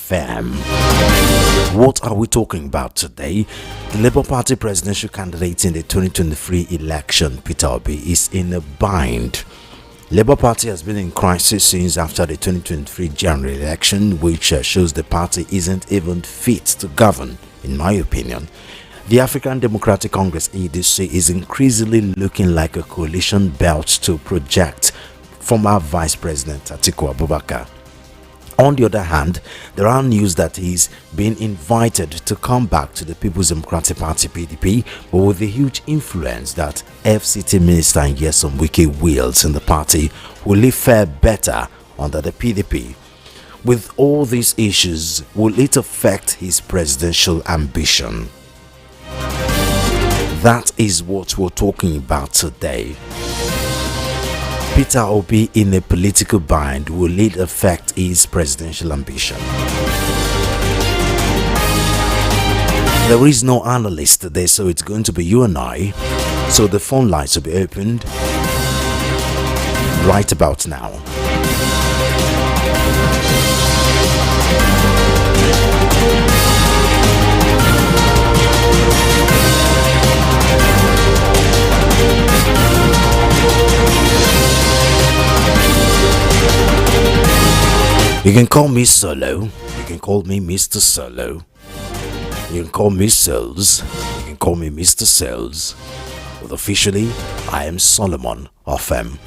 FM. What are we talking about today? The Labour Party presidential candidate in the 2023 election, Peter Obi, is in a bind. Labour Party has been in crisis since after the 2023 general election, which shows the party isn't even fit to govern, in my opinion. The African Democratic Congress ADC is increasingly looking like a coalition built to project former Vice President Atiku Abubakar. On the other hand, there are news that he's been invited to come back to the People's Democratic Party PDP, but with the huge influence that FCT Minister Nyesom Wike wields in the party, will he fare better under the PDP? With all these issues, will it affect his presidential ambition? That is what we're talking about today. Peter Obi in a political bind, will it affect his presidential ambition? There is no analyst today, so it's going to be you and I. So the phone lines will be opened right about now. You can call me Solo, you can call me Mr. Solo, you can call me Sales, you can call me Mr. Sales, but officially I am Solomon of M.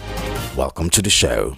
Welcome to the show.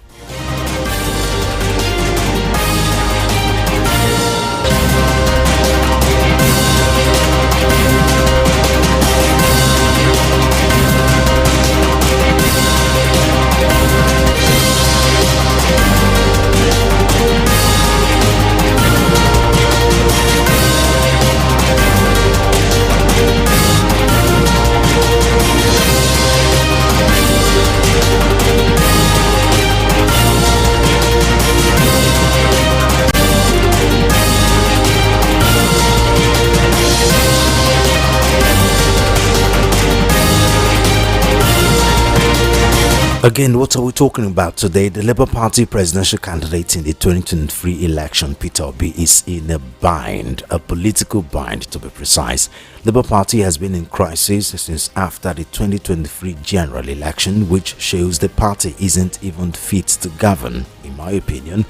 Again, what are we talking about today? The Labour Party presidential candidate in the 2023 election, Peter Obi, is in a bind, a political bind to be precise. Labour Party has been in crisis since after the 2023 general election, which shows the party isn't even fit to govern, in my opinion.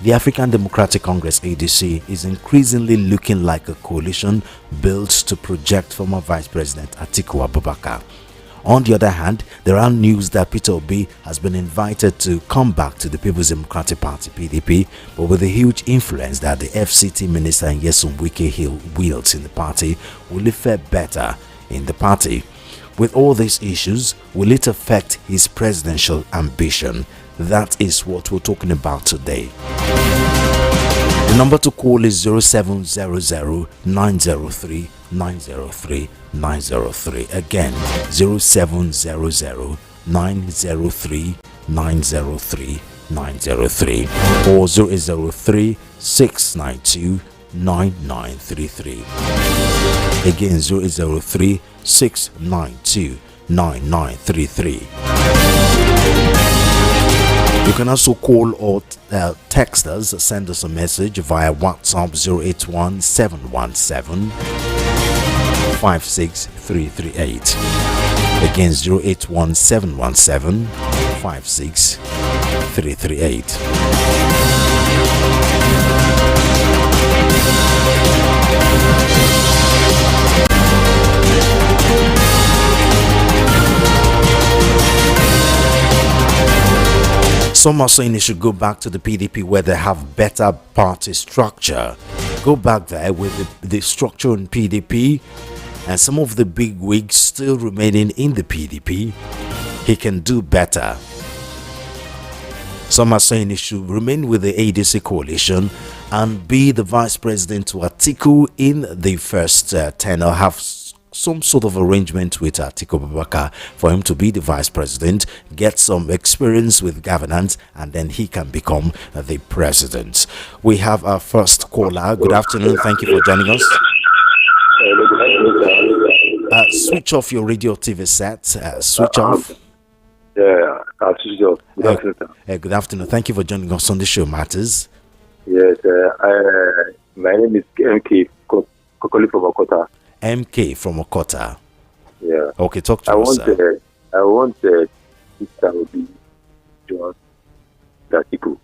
The African Democratic Congress ADC is increasingly looking like a coalition built to project former Vice President Atiku Abubakar. On the other hand, there are news that Peter Obi has been invited to come back to the People's Democratic Party PDP, but with the huge influence that the FCT Minister Nyesom Wike wields in the party, will it fare better in the party? With all these issues, will it affect his presidential ambition? That is what we're talking about today. The number to call is 0700 903 903 903. Again, 0700 903 903 903 or 0803 692 9933. Again, 0803 692 9933. You can also call or text us, send us a message via WhatsApp 081 717 56338. Again, 081 717 56338. Some are saying they should go back to the PDP where they have better party structure. Go back there with the structure in PDP and some of the big wigs still remaining in the PDP. He can do better. Some are saying he should remain with the ADC coalition and be the vice president to Atiku in the first tenure. Have some sort of arrangement with Atiku Abubakar for him to be the vice president, get some experience with governance, and then he can become the president. We have our first caller. Good afternoon. Thank you for joining us. Switch off your radio TV set. Switch off. Yeah, I'll switch off. Good afternoon. Good afternoon. Thank you for joining us on the show, Matters. Yes, my name is MK Kokoli from Okota. MK from Okota. Yeah. Okay, talk to us, sir. I want Sister Obi John Atiku.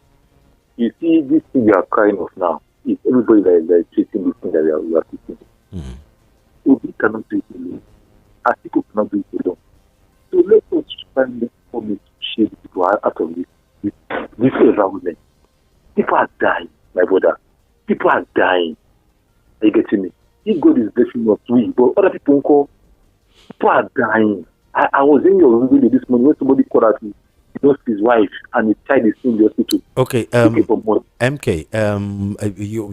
You see, this thing you are crying of now, it's everybody that is treating this thing that we are treating. Obi cannot do it alone. Atiku cannot do it alone. So let us find the formula to shake people out of this environment. People are dying, my brother. People are dying. Are you getting me? If God is blessing us, but other people call. People are dying. I was in your video this morning when somebody called out me. He lost his wife and his child is in the hospital. Okay, MK,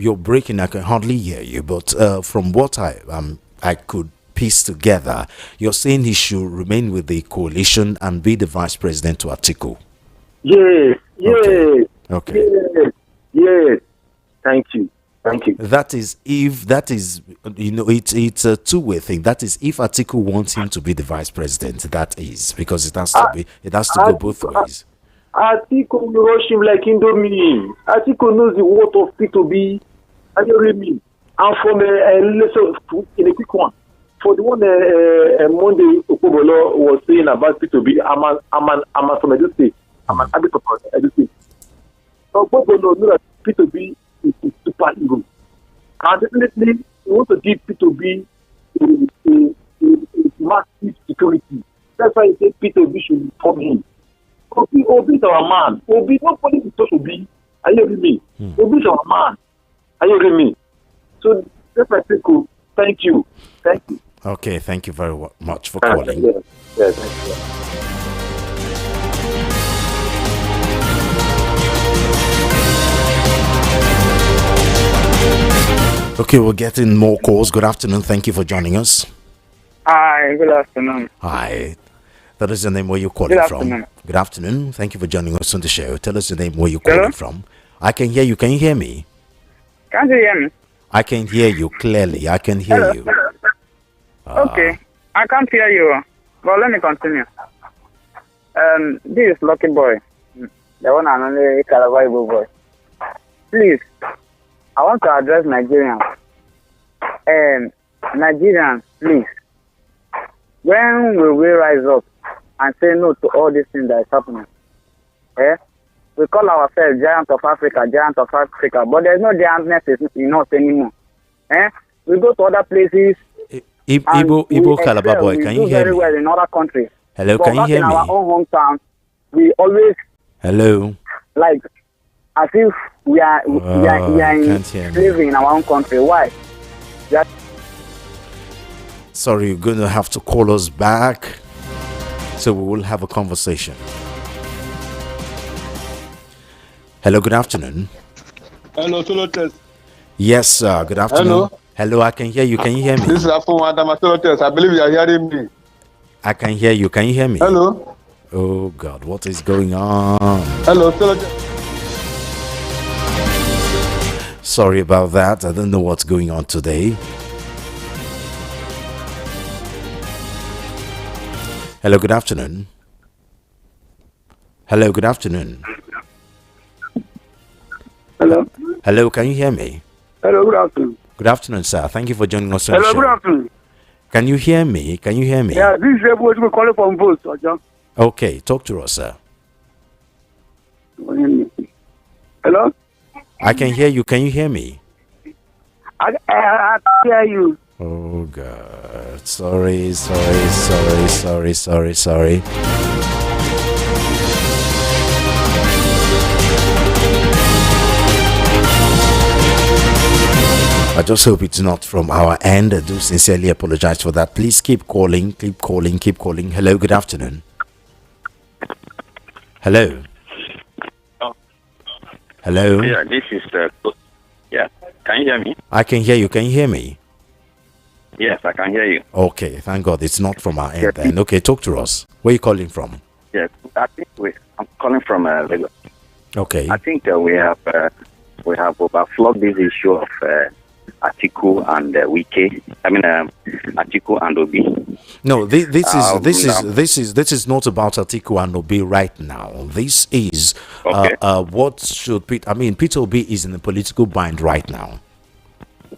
you're breaking. I can hardly hear you, but from what I could piece together, you're saying he should remain with the coalition and be the vice president to Atiku. Yes. Okay. Yes. Thank you. That is it's a two-way thing. That is if Atiku wants him to be the vice president, that is, because it has to go both ways. Atiku will rush him like Indomie. Atiku knows the worth of P2B. Are you reading me? And from in a quick one, for the one Monday Okobolo was saying about P2B, I'm from Edo State. I'm an advocate for Edo State. So Okobolo knows that P2B is super evil. And definitely, we want to give P2B a massive security. That's why I say P2B should inform him. Obi is our man. Obi, nobody is supposed to be. Are you hearing me? Obi is our man. Are you hearing me? So that's my take. Thank you. Okay, thank you very much for calling. Yes, thank you. Okay, we're getting more calls. Good afternoon. Thank you for joining us. Hi, good afternoon. Hi. Tell us your name, where you're calling from. Good afternoon. Thank you for joining us on the show. Tell us your name, where you're calling from. I can hear you. Can you hear me? Can't you hear me? I can hear you clearly. I can hear you. Okay. I can't hear you. But let me continue. This is Lucky Boy. The one and only Calabaibo boy. Please, I want to address Nigerians. Nigerians, please. When will we rise up and say no to all these things that is happening? We call ourselves giant of Africa, but there's no giantness in us anymore. We go to other places. Ibo Calabar boy, can you hear me? Very well in other countries. Hello, but can you hear me? In our own hometown, we always like as if we are living in our own country. Why? Sorry, you're going to have to call us back so we will have a conversation. Hello, good afternoon. Hello, Solo Test. Yes, sir. Good afternoon. Hello, I can hear you. Can you hear me? This is Afon Adama Solo Test. I believe you are hearing me. I can hear you. Can you hear me? Hello. Oh, God. What is going on? Hello, Solo Test. Sorry about that. I don't know what's going on today. Hello, good afternoon. Hello, good afternoon. Hello, can you hear me? Hello, good afternoon. Good afternoon, sir. Thank you for joining us on the show. Hello, good afternoon. Can you hear me? Yeah, this is everybody we're calling from Vote, John. Okay, talk to us, sir. Hello? I can hear you. Can you hear me? I can hear you. Oh, God. Sorry. I just hope it's not from our end. I do sincerely apologize for that. Please keep calling. Hello, good afternoon. Hello. Hello. Yeah, this is yeah. Can you hear me? I can hear you. Can you hear me? Yes, I can hear you. Okay, thank God it's not from our end then. Okay, talk to us. Where are you calling from? Yes, I think I'm calling from Lagos. Okay. I think we have overflowed this issue of Atiku and Wike. I mean, Atiku and Obi. No, Um, this is not about Atiku and Obi right now. This is Okay. what should Peter. I mean, Peter Obi is in a political bind right now.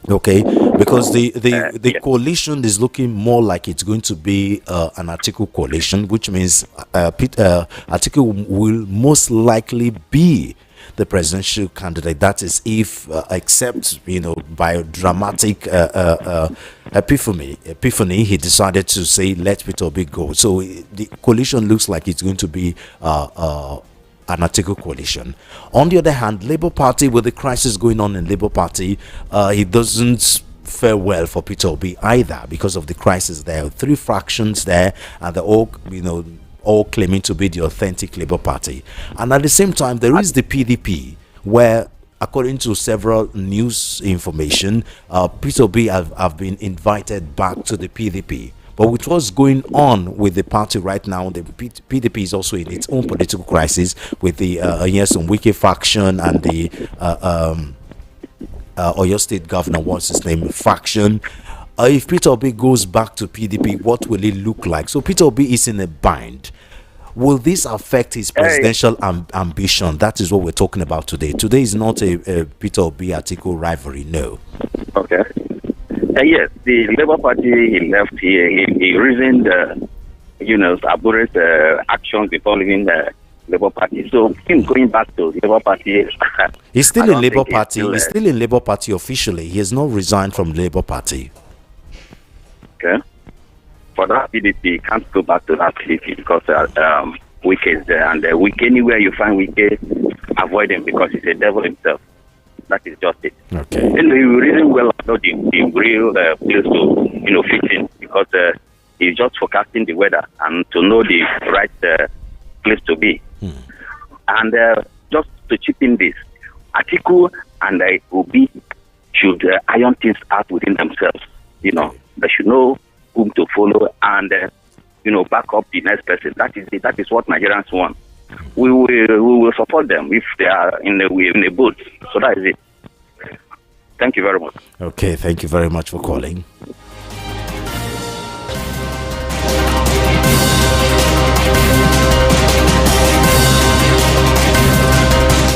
Okay, because the Yeah. coalition is looking more like it's going to be an article coalition, which means article will most likely be the presidential candidate. That is, if except by a dramatic epiphany, he decided to say let Peter Obi go. So the coalition looks like it's going to be an article coalition. On the other hand, Labour Party, with the crisis going on in Labour Party, it doesn't fare well for Peter Obi either because of the crisis. There are three fractions there, and they're all claiming to be the authentic Labour Party. And at the same time, there is the PDP, where, according to several news information, Peter Obi have been invited back to the PDP. But with what's going on with the party right now, the PDP is also in its own political crisis with the Nyesom Wike faction and the Oyo State Governor, what's his name, faction. If Peter Obi goes back to PDP, what will it look like? So Peter Obi is in a bind. Will this affect his presidential ambition? That is what we're talking about today. Today is not a Peter Obi article rivalry, no. Okay. Yes, the Labour Party, he left here. He reasoned, Abure's actions before leaving the Labour Party. So him going back to Labour Party, He's still I in don't Labour think Party. He's still in Labour Party officially. He has not resigned from Labour Party. okay. For that PDP, he can't go back to that PDP because Wike is there, and Wike, anywhere you find Wike, avoid him because he's a devil himself. That is just it. Okay. Anyway, we really well know the real place to fit in because he's just forecasting the weather and to know the right place to be. And just to chip in this, Atiku and Obi should iron things out within themselves. They should know whom to follow and back up the next person. That is what Nigerians want. We will support them if they are in the boat. So that is it. Thank you very much. Okay, thank you very much for calling.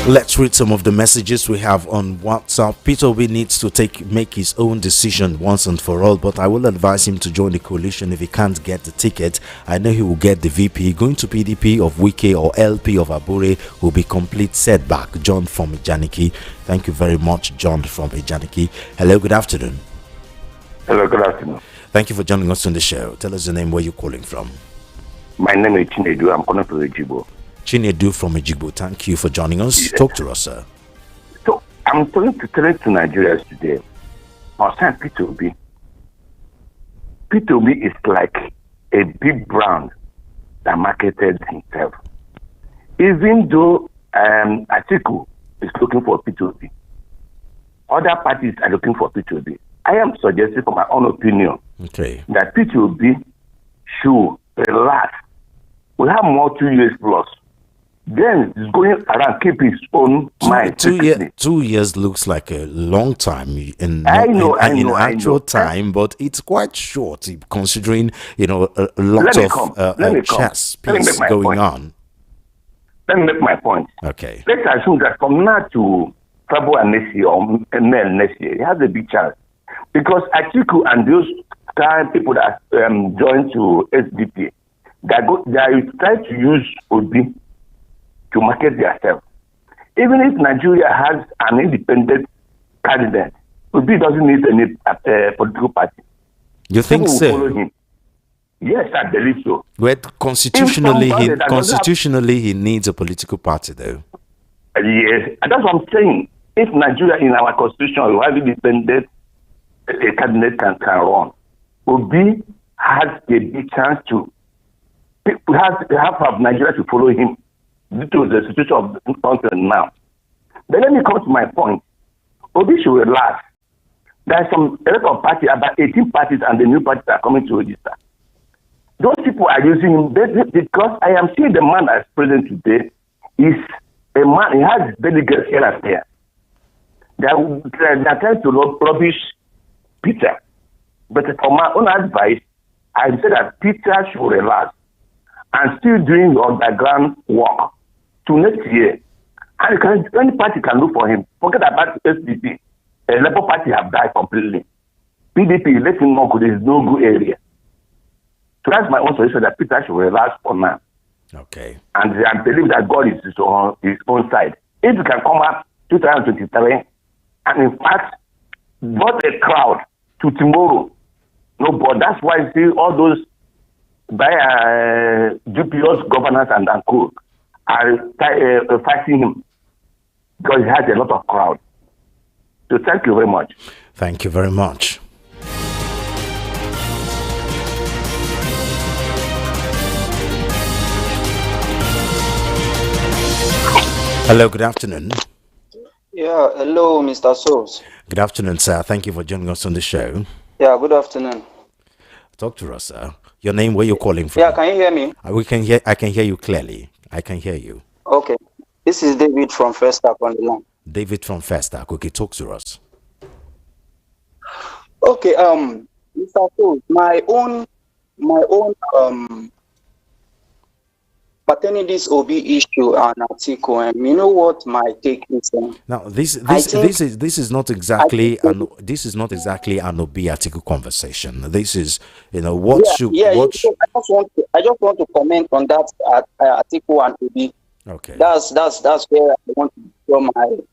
Let's read some of the messages we have on WhatsApp. Peter Obi needs to make his own decision once and for all, but I will advise him to join the coalition if he can't get the ticket. I know he will get the VP. Going to PDP of Wike or LP of Abure will be complete setback. John from Ejaniki. Thank you very much, John from Ejaniki. Hello, good afternoon. Hello, good afternoon. Thank you for joining us on the show. Tell us the name, where you're calling from. My name is Chinedu. I'm calling from Ejibo. Chinedu from Ejigbo, thank you for joining us. Yes. Talk to us, sir. So, I'm trying to tell Nigerians today, concern Peter Obi. Peter Obi is like a big brand that marketed himself. Even though Atiku is looking for Peter Obi, other parties are looking for Peter Obi. I am suggesting, for my own opinion, that Peter Obi should relax. We have more 2 years plus. Then he's going around, keep his own mind. 2 years looks like a long time in actual time, but it's quite short considering a lot of chess piece going on. Let me make my point. Okay. Let's assume that from now to February next year or May next year, he has a big chance because Atiku and those kind people that joined to SDP, they try to use Obi to market themselves. Even if Nigeria has an independent candidate, Obi doesn't need any political party. You think so? Follow him. Yes, I believe so. But constitutionally, he needs a political party, though. Yes, and that's what I'm saying. If Nigeria, in our constitution, we have independent candidate can run, Obi has a big chance to. We have half of Nigeria to follow him due to the situation of the country now. But let me come to my point. Obi should relax. There's a lot of parties, about 18 parties, and the new parties are coming to register. Those people are using him because I am seeing the man as president today is a man, he has delegates here and there. They are trying to rubbish Peter. But for my own advice, I say that Peter should relax and still doing the underground work to next year. And any party can look for him. Forget about SDP. The Labour Party have died completely. PDP, let him know there is no good area. So that's my own solution, that Peter should relax for now. Okay. And I believe that God is on his own side. If you can come up 2023 and in fact vote a crowd to tomorrow, no, but that's why you see all those dubious governors and co are fighting him because he has a lot of crowd. So thank you very much. Thank you very much. Hello, good afternoon. Yeah, hello, Mr. Souls. Good afternoon, sir. Thank you for joining us on the show. Yeah, good afternoon. Talk to us, sir. Your name, where you're calling from? Yeah, can you hear me? I can hear you clearly. I can hear you. Okay. This is David from First Step on the line. David from Festac. Okay, talk to us. Okay, Mr. Souls, my own pertaining this OB issue and article, and you know what my take is. Now, this is not exactly an OB article conversation. This is, I just want to comment on that article and OB. Okay. That's where I want to draw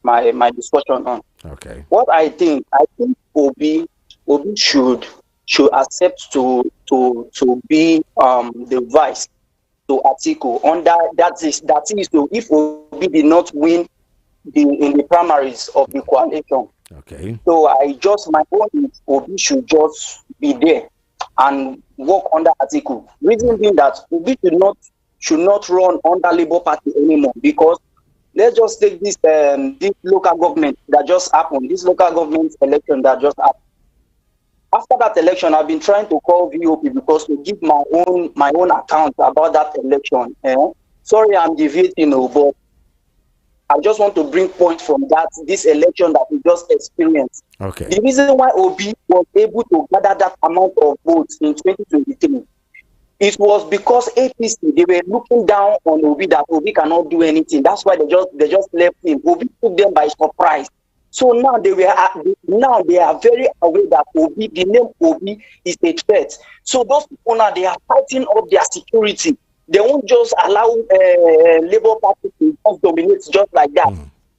my discussion on. Okay. What I think OB should accept to be the vice to article under that is so if Obi did not win in the primaries of the coalition. Okay. So my point is Obi should just be there and work under article. Reason being that Obi should not run under Labour Party anymore, because let's just take this local government that just happened, this local government election that just happened. After that election, I've been trying to call VOP because to give my own account about that election. Sorry, I'm deviating, but I just want to bring point from this election that we just experienced. Okay. The reason why Obi was able to gather that amount of votes in 2023, it was because APC, they were looking down on Obi, that Obi cannot do anything. That's why they just left him. Obi took them by surprise. So now they are very aware that Obi, the name Obi, is a threat. So those people now, they are fighting up their security. They won't just allow Labour Party to just dominate just like that.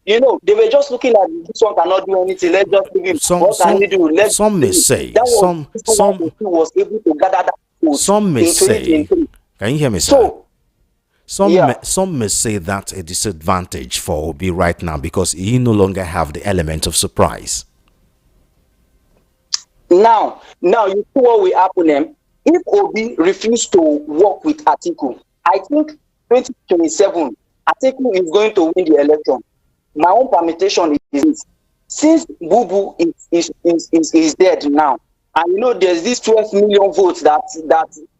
They were just looking at this one cannot do anything. Let's just leave him. What can we do? Some may say was able to gather that vote. Some may say. Can you hear me, sir? So, some may say that's a disadvantage for Obi right now because he no longer have the element of surprise. Now you see what will happen. If Obi refused to work with Atiku, I think 2027 Atiku is going to win the election. My own permutation is this: since Bubu is dead now, and there's these 12 million votes that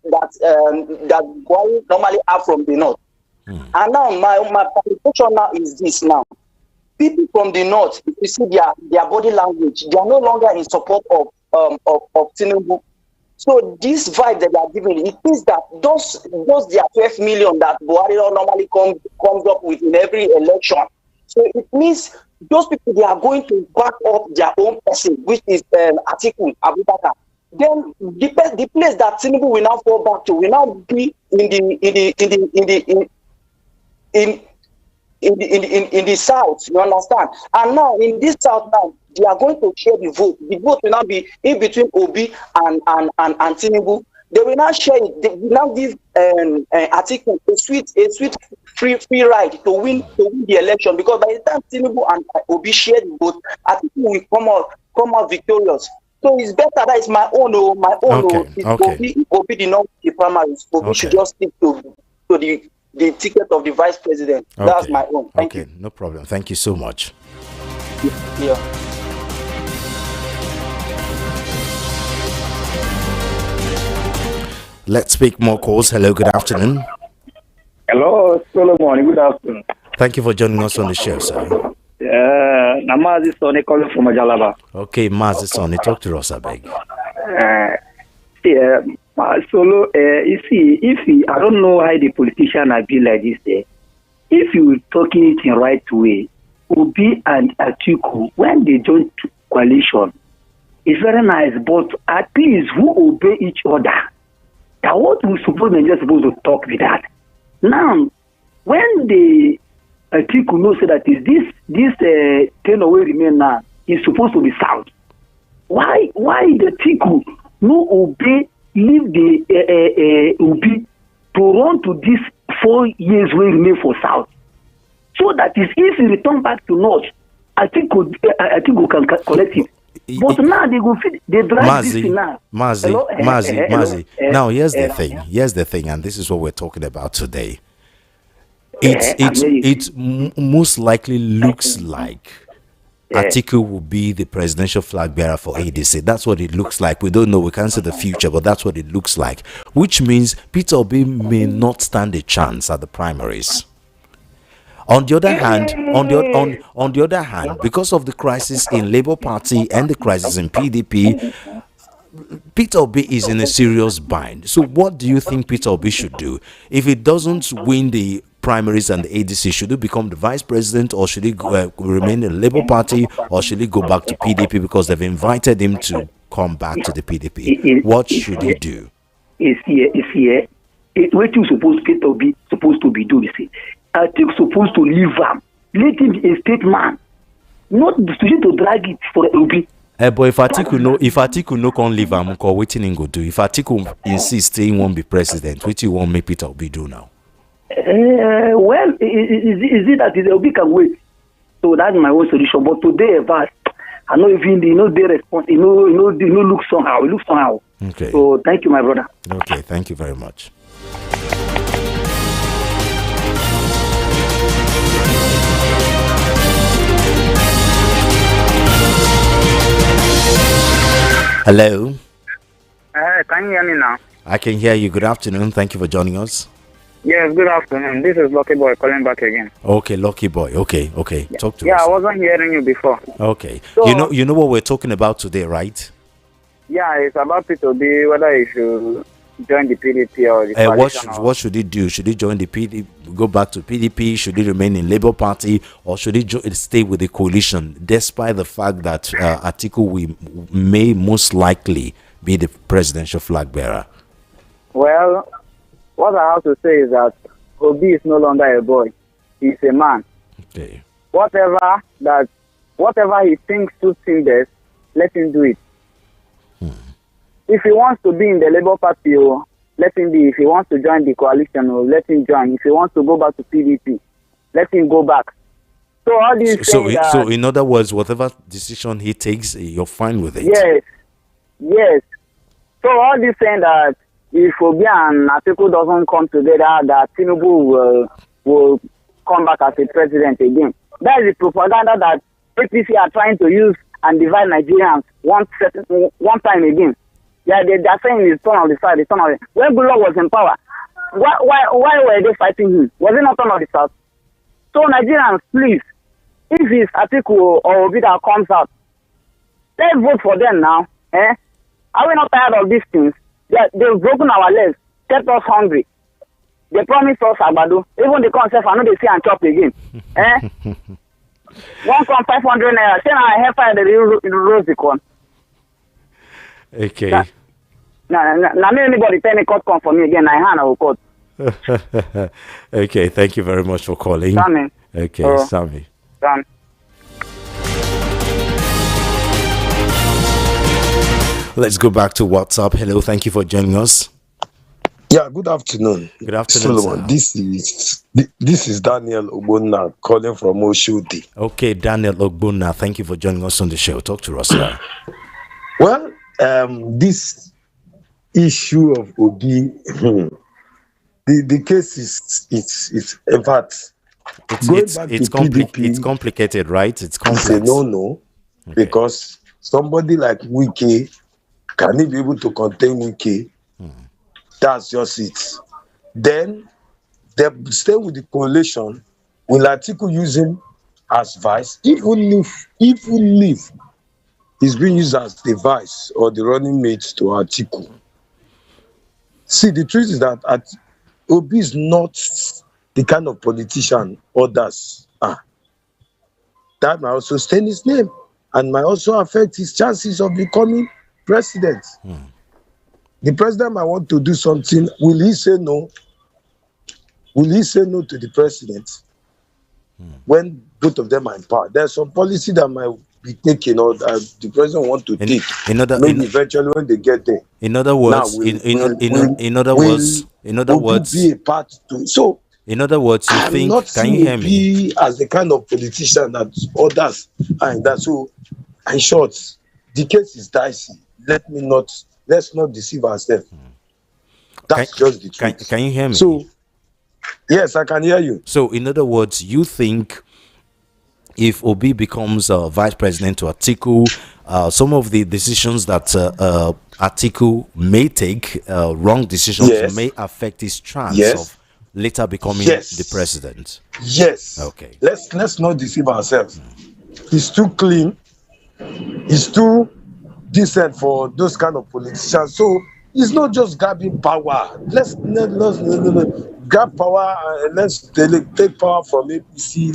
Buhari normally have from the north. And now my permutation now is this now. People from the north, if you see their body language, they are no longer in support of Tinubu. So this vibe that they are giving, it means that those their 12 million that Buhari normally comes up with in every election. So it means those people, they are going to back up their own person, which is Atiku Abubakar. Then the place that Tinubu will now fall back to will now be in the south. You understand? And now in this south now, they are going to share the vote. The vote will now be in between Obi and Tinubu. They will now share it. They will now give Atiku a sweet free ride to win the election, because by the time Tinubu and Obi share the vote, Atiku will come out victorious. So it's better. That is my own. Obi did not win the primaries. Obi should just stick to the ticket of the vice president. That's my own. Thank you. No problem. Thank you so much. Yeah. Let's pick more calls. Hello, good afternoon. Hello, Solomon. Good afternoon. Thank you for joining us on the show, sir. Yeah, Namazi Sonny calling from Majalaba. Okay, Mazi Sonny, talk to us, I beg. Solo, you see, I don't know how the politician have been like this. If you talking it in right way, Obi and Atiku, when they join coalition, it's very nice, but at least who obey each other? That what we supposed to talk with that. Now, when the Atiku knows that is this 10 away remain now is supposed to be south. Why the Atiku no obey leave the Obi to run to this 4 years we remain for south, so that is if he return back to north, Atiku can collect it. But now they go fit, they drive this now. Mazi. Now here's the thing, and this is what we're talking about today. It most likely looks like Atiku will be the presidential flag bearer for ADC. That's what it looks like. We don't know. We can't see the future, but that's what it looks like. Which means Peter Obi may not stand a chance at the primaries. On the other hand, because of the crisis in Labour Party and the crisis in PDP, Peter Obi is in a serious bind. So what do you think Peter Obi should do? If he doesn't win the primaries and the ADC, should he become the vice president, or should he remain in the Labour Party, or should he go back to PDP because they've invited him to come back to the PDP? What should he do? What you supposed Peter Obi supposed to be doing? I think supposed to leave him. Let him a state man, not to drag it for Obi. But if Atiku no can leave him, what he go do? If Atiku insists he won't be president, what you want me Peter Obi do now? Well, is it that the Obi can wait? So that's my own solution. But today, I know even they respond. Look somehow. It looks somehow. Okay. So thank you, my brother. Okay, thank you very much. Hello. Can you hear me now? I can hear you. Good afternoon. Thank you for joining us. Yes, good afternoon. This is Lucky Boy calling back again. Okay, Lucky Boy. Okay. Talk to us. Yeah, I wasn't hearing you before. Okay. So, you know what we're talking about today, right? Yeah, it's about Peter B, whether he should join the PDP or the coalition. What should he do? Should he join the PDP, go back to PDP? Should he remain in Labour Party, or should he stay with the coalition, despite the fact that Atiku may most likely be the presidential flag bearer? Well, what I have to say is that Obi is no longer a boy; he's a man. Okay. Whatever he thinks suits him best, let him do it. If he wants to be in the Labour Party, let him be. If he wants to join the coalition, let him join. If he wants to go back to PDP, let him go back. So all these so in other words, whatever decision he takes, you're fine with it. Yes. So all this saying that if Obi and Atiku doesn't come together, that Tinubu will come back as a president again. That is the propaganda that APC are trying to use and divide Nigerians one time again. Yeah, they're saying it's turn on the side, when Goodluck was in power, why were they fighting him? Was it not turn on the south? So Nigerians, please, if it's Atiku or Obi that comes out, let's vote for them now. Are we not tired of these things? They've broken our legs, kept us hungry. They promised us Agbado. Even the concept, I know they see and chop again. One come 500 naira. Then I have fired the Rosicon. Okay. Now, anybody tell me court come for me again. I hand over court. Okay, thank you very much for calling. Sammy. Okay, Sammy. Done. Let's go back to WhatsApp. Hello, thank you for joining us. Yeah, good afternoon. Good afternoon, Solomon. This is Daniel Ogbonna calling from Oshodi. Okay, Daniel Ogbonna, thank you for joining us on the show. Talk to us now. Well, this issue of Obi, the case is in fact it's complicated, right? It's complex. It's a no, okay. Because somebody like Wike, can he be able to contain Wike? That's just it. Then they stay with the coalition. Will Atiku use him as vice, even if he's being used as the vice or the running mate to Atiku. See, the truth is that Obi is not the kind of politician others are. That might also stain his name and might also affect his chances of becoming president. The president might want to do something. Will he say no? Will he say no to the president when both of them are in power? There's some policy that might be taken or that the president want to take. Maybe eventually when they get there. In other words, Now, in other words, be a part to so. In other words, you I'm think? not Can you hear me? Obi as the kind of politician that others are in that. So, in short, the case is dicey. Let's not deceive ourselves. That's just the truth. Can you hear me? So, yes, I can hear you. So, in other words, you think if Obi becomes vice president to Atiku, some of the decisions that Atiku may take, wrong decisions, may affect his chance of later becoming the president. Yes. Okay. Let's not deceive ourselves. He's too clean. He's too decent for those kind of politicians. So it's not just grabbing power. Let's grab power and let's take power from APC.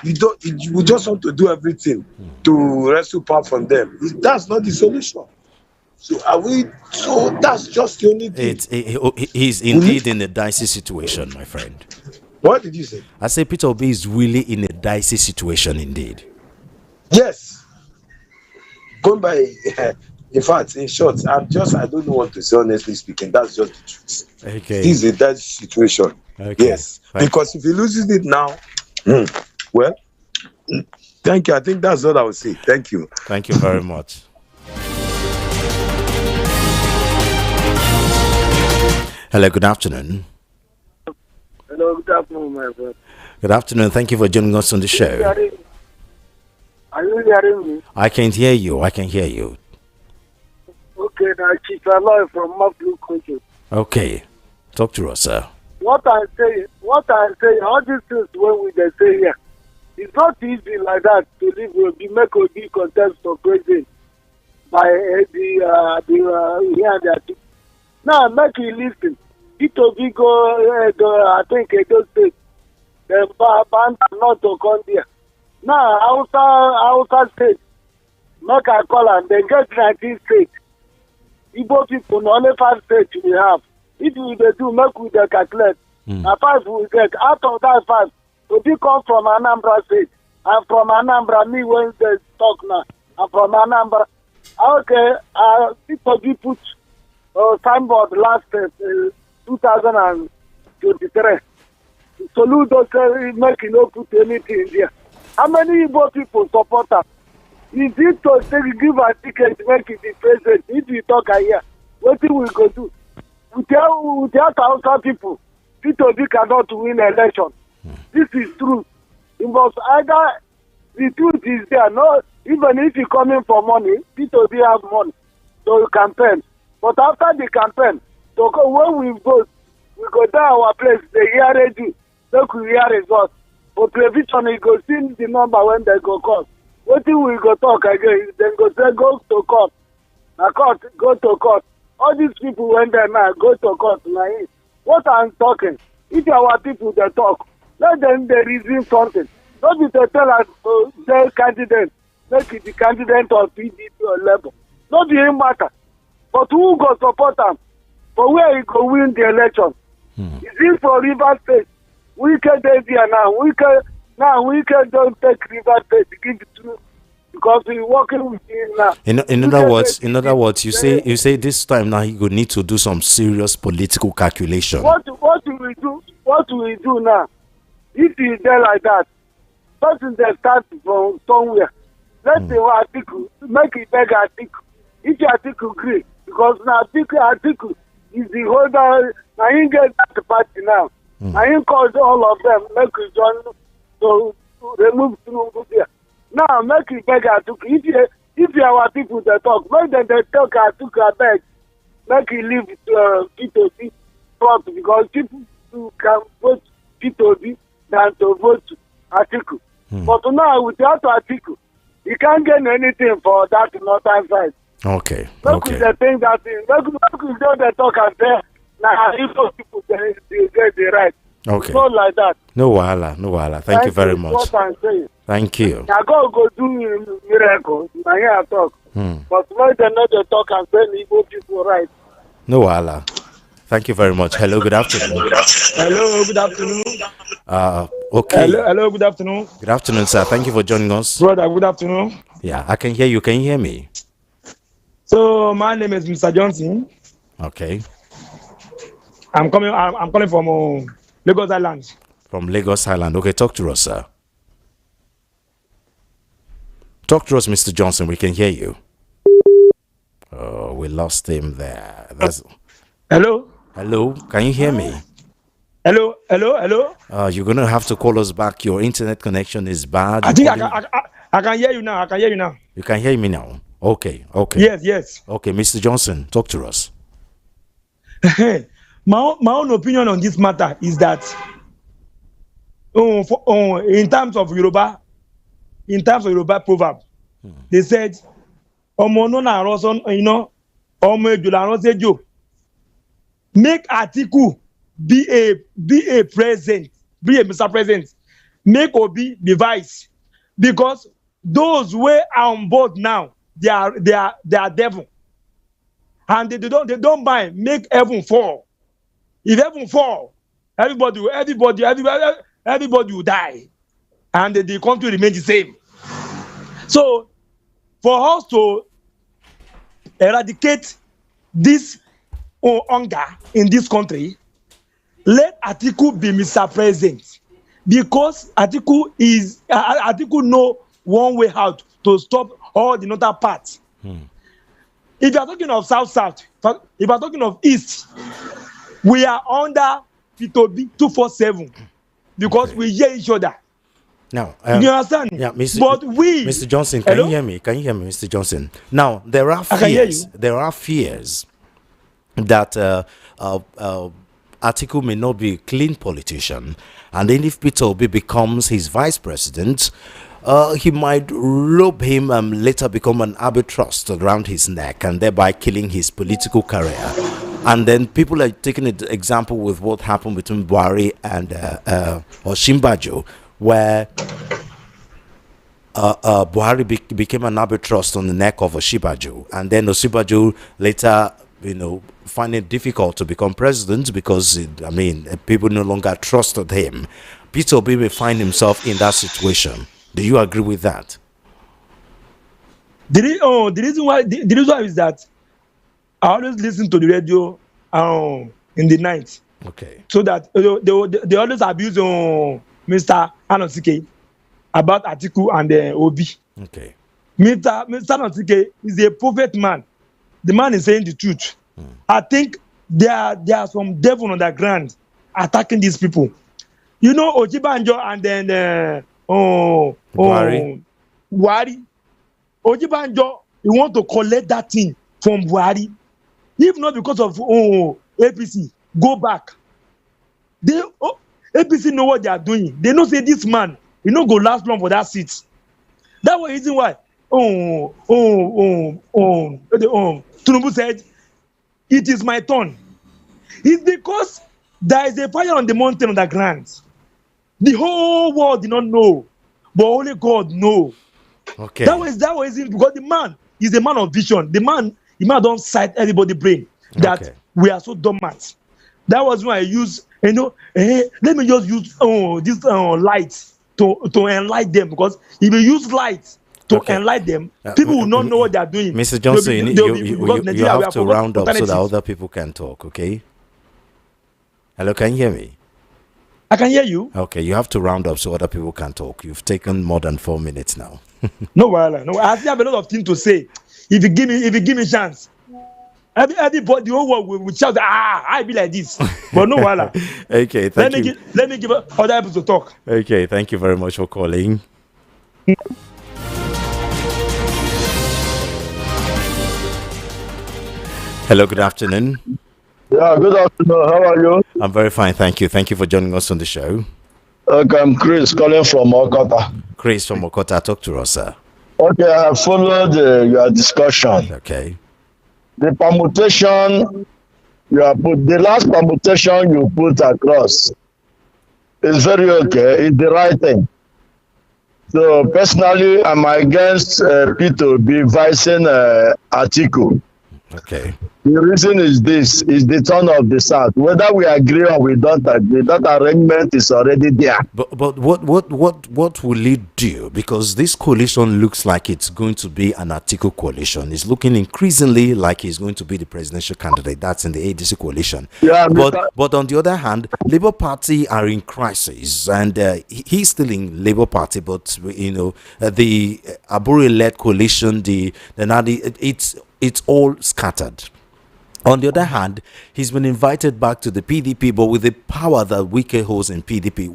We just want to do everything to wrestle power from them. That's not the solution. So that's just the only thing. He's indeed in a dicey situation, my friend. What did you say? I say Peter Obi is really in a dicey situation indeed. Yes. Going by, in fact, in short, I don't know what to say, honestly speaking. That's just the truth. Okay. This is a dicey situation. Okay. Yes. Because if he loses it now, well, thank you. I think that's what I would say. Thank you. Thank you very much. Hello, good afternoon. Hello, good afternoon, my friend. Good afternoon. Thank you for joining us on the show. Are you hearing me? I can hear you. I can hear you. Okay, now Chief Aloy from Maflu Country. Okay. Talk to us, sir. What I'm saying, all these things when we they say here, it's not easy like that to live with the make or be contest for president by the now make you listen. P2B go, I think Edo State, then band not to come there. Now outside state, make I call and they get 19 states. Igbo people only 5 states we have. If we do make we dey calculate, na 5 we get. Out of that 5, Obi come from Anambra State. I'm from Anambra. Me when they talk now, I'm from Anambra. Okay, P2B put signboard last 2023. Salute those make you no put anything in there. How many Igbo people support us? Is it to give a ticket to make it the president? If we talk here, what we go do? We tell 1,000 people, P2B cannot win election. This is true. You must either, the truth is there. No, even if you come in for money, P2B have money to campaign. But after the campaign, so when we vote, we go down our place, they hear radio, look, we hear results. For television, we go see the number when they go call. What do we go talk again? Then go say, go to court. Now court, go to court. All these people went there now, go to court. Now, what I'm talking, if our people they talk, let them they reason something. Not be to tell us, their candidate, make it the candidate of PDP or Labour. Not the matter. But who go support them? For where he go win the election? Is it for River State? We can do there now. We can don't take River State to give it to because we're working with him now. In other words, you say this time now he could need to do some serious political calculation. What do we do? What do we do now? If he's there like that, person they start from somewhere. Let's say what article, make it beg article. If the article agree, because now article is the holder, now he get that party now. Now he calls all of them, make it join to remove Tinubu there. Now make it beg article. If our people they talk, make them they talk article beg, make it leave P2B front because people can vote P2B than to vote article. But now, without Atiku, you can't get anything for that northern side. Okay. Look Okay. with the thing that thing. Look with the talk and say, now, if those people they get the right. Okay. It's not like that. No wahala. No wahala. Thank you very much. What I'm saying. Thank you. Now go do miracles. Now here I talk. But let them know they talk and tell Igbo people right. No wahala. Thank you very much. Hello, good afternoon. Hello, good afternoon. Okay. Hello, good afternoon. Good afternoon, sir. Thank you for joining us. Brother, good afternoon. Yeah, I can hear you. Can you hear me? So my name is Mr. Johnson. Okay. I'm calling from Lagos Island. From Lagos Island. Okay, talk to us, sir. Talk to us, Mr. Johnson. We can hear you. Oh, we lost him there. Hello? Hello? Can you hear me? Hello? You're going to have to call us back. Your internet connection is bad. I think I can hear you now. You can hear me now? Okay. Yes. Okay, Mr. Johnson, talk to us. My own opinion on this matter is that in terms of Yoruba proverb, they said, make Atiku be a president, be a Mr. President, make Obi be vice, because those who are on board now, they are devil, and they don't mind make heaven fall. If heaven fall, everybody will die, and the country remain the same. So, for us to eradicate this hunger in this country, let Atiku be Mr. President, because Atiku know one way out to stop all the other parts. If you are talking of South, if you are talking of East, we are under P2B 247 because we hear each other. Now, you understand? Yeah, Mr. Johnson, can you hear me? Can you hear me, Mr. Johnson? Now, there are fears. There are fears that Atiku may not be a clean politician, and then if Peter Obi becomes his vice president, he might rope him and later become an albatross around his neck, and thereby killing his political career. And then people are taking an example with what happened between Buhari and Osinbajo, where Buhari became an albatross on the neck of Osinbajo, and then Osinbajo later, find it difficult to become president because, people no longer trusted him. Peter Obi may find himself in that situation. Do you agree with that? The reason why is that I always listen to the radio in the night. Okay. So that they always abuse Mr. Anosike about Atiku and Obi. Okay. Mr. Anosike is a prophet man. The man is saying the truth. I think there are some devil on the ground attacking these people. Ojibanjo and then Buhari. Ojibanjo, he want to collect that thing from Buhari. If not because of APC, go back. APC know what they are doing. They know say this man, he no go last long for that seat. That was the reason why Tinubu said, it is my turn. It's because there is a fire on the mountain on the ground. The whole world did not know, but only God know. Okay. That was it, because the man is a man of vision. The man don't sight everybody brain that we are so dormant. That was why I use, let me just use this light to enlighten them, because if you use light to enlighten them, people will not know what they are doing. Mr. Johnson, you have to round up so that other people can talk, okay? Hello, can you hear me? I can hear you. Okay, you have to round up so other people can talk. You've taken more than 4 minutes now. No, I still have a lot of things to say. If you give me chance, everybody, the whole world will shout, I be like this. But no, Okay, thank you. Let me give other people to talk. Okay, thank you very much for calling. Hello, good afternoon. Yeah, good afternoon. How are you? I'm very fine, thank you. Thank you for joining us on the show. Okay, I'm Chris calling from Okota. Chris from Okota, talk to us, sir. Okay, I followed your discussion. Okay. The permutation you have put, the last permutation you put across is very okay. It's the right thing. So personally, I'm against Peter be vicing Atiku. Okay. The reason is this: is the turn of the South. Whether we agree or we don't agree, that arrangement is already there. But what will it do? Because this coalition looks like it's going to be an Atiku coalition. It's looking increasingly like he's going to be the presidential candidate. That's in the ADC coalition. Yeah, but on the other hand, Labour Party are in crisis, and he's still in Labour Party. But the Aburi-led coalition, it's all scattered. On the other hand, he's been invited back to the PDP, but with the power that Wike holds in PDP,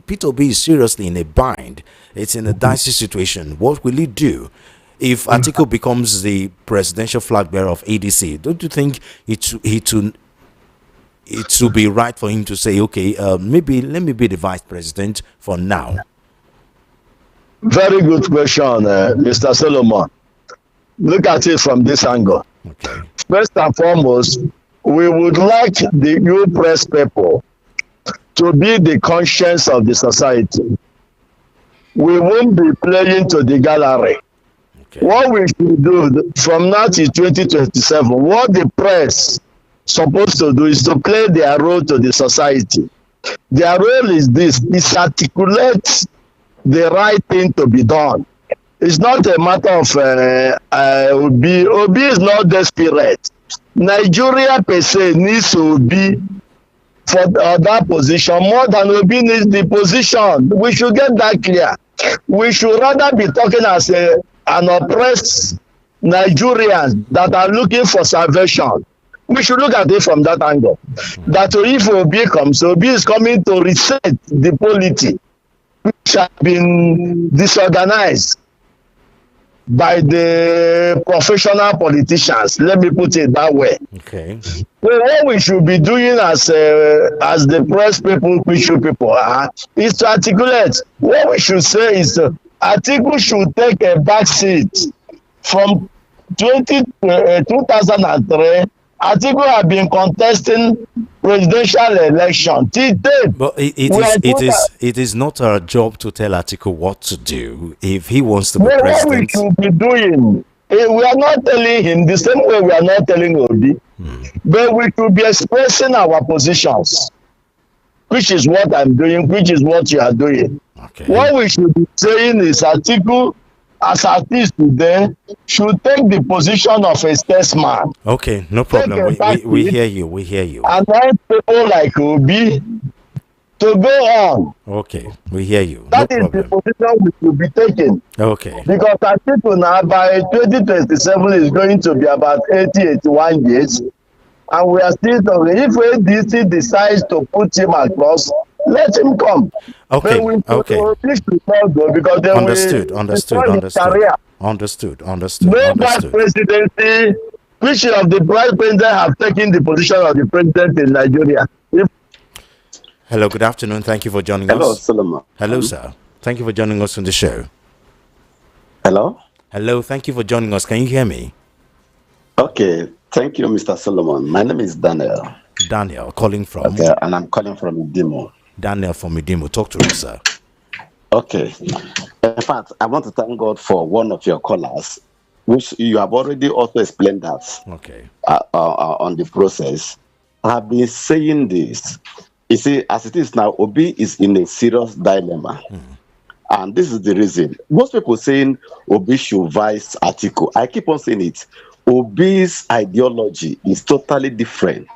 Peter Obi is seriously in a bind. It's in a dicey situation. What will he do if Atiku becomes the presidential flag bearer of ADC? Don't you think it should be right for him to say, okay, maybe let me be the vice president for now? Very good question, Mr. Solomon. Look at it from this angle. Okay. First and foremost, we would like the new press people to be the conscience of the society. We won't be playing to the gallery. Okay. What we should do from now to 2027, what the press supposed to do is to play their role to the society. Their role is this: is articulate the right thing to be done. It's not a matter of Obi. Obi is not desperate. Nigeria per se needs Obi for that position more than Obi needs the position. We should get that clear. We should rather be talking as an oppressed Nigerians that are looking for salvation. We should look at it from that angle. That if Obi comes, Obi is coming to reset the polity which have been disorganized by the professional politicians. Let me put it that way. Okay. So what we should be doing as the press people, is to articulate. What we should say is Atiku should take a back seat. From 2003, Atiku have been contesting presidential election. But it is not our job to tell Atiku what to do if he wants to be president. What we should be doing, we are not telling him the same way we are not telling Obi, but we should be expressing our positions, which is what I'm doing, which is what you are doing. Okay. What we should be saying is Atiku, as artist today, should take the position of a statesman. Okay, no problem. We hear you. We hear you. And then people like Obi to go on. Okay, we hear you. That is the position we should be taking. Okay. Because Atiku now by 2027 is going to be about 81 years. And we are still talking. If ADC decides to put him across, let him come. Okay. Okay. Understood. No vice presidency, which of the vice president have taken the position of the president in Nigeria. Hello, good afternoon. Thank you for joining us. Hello, Solomon. Hello, sir. Thank you for joining us on the show. Hello? Hello, thank you for joining us. Can you hear me? Okay. Thank you, Mr. Solomon. My name is Daniel. Daniel, calling from? Okay, and I'm calling from Idimo. Daniel from Idimo. Talk to us, sir. Okay. In fact, I want to thank God for one of your callers, which you have already also explained that. Okay. On the process. I have been saying this. You see, as it is now, Obi is in a serious dilemma. And this is the reason. Most people saying Obi should vice Atiku. I keep on saying it. Obi's ideology is totally different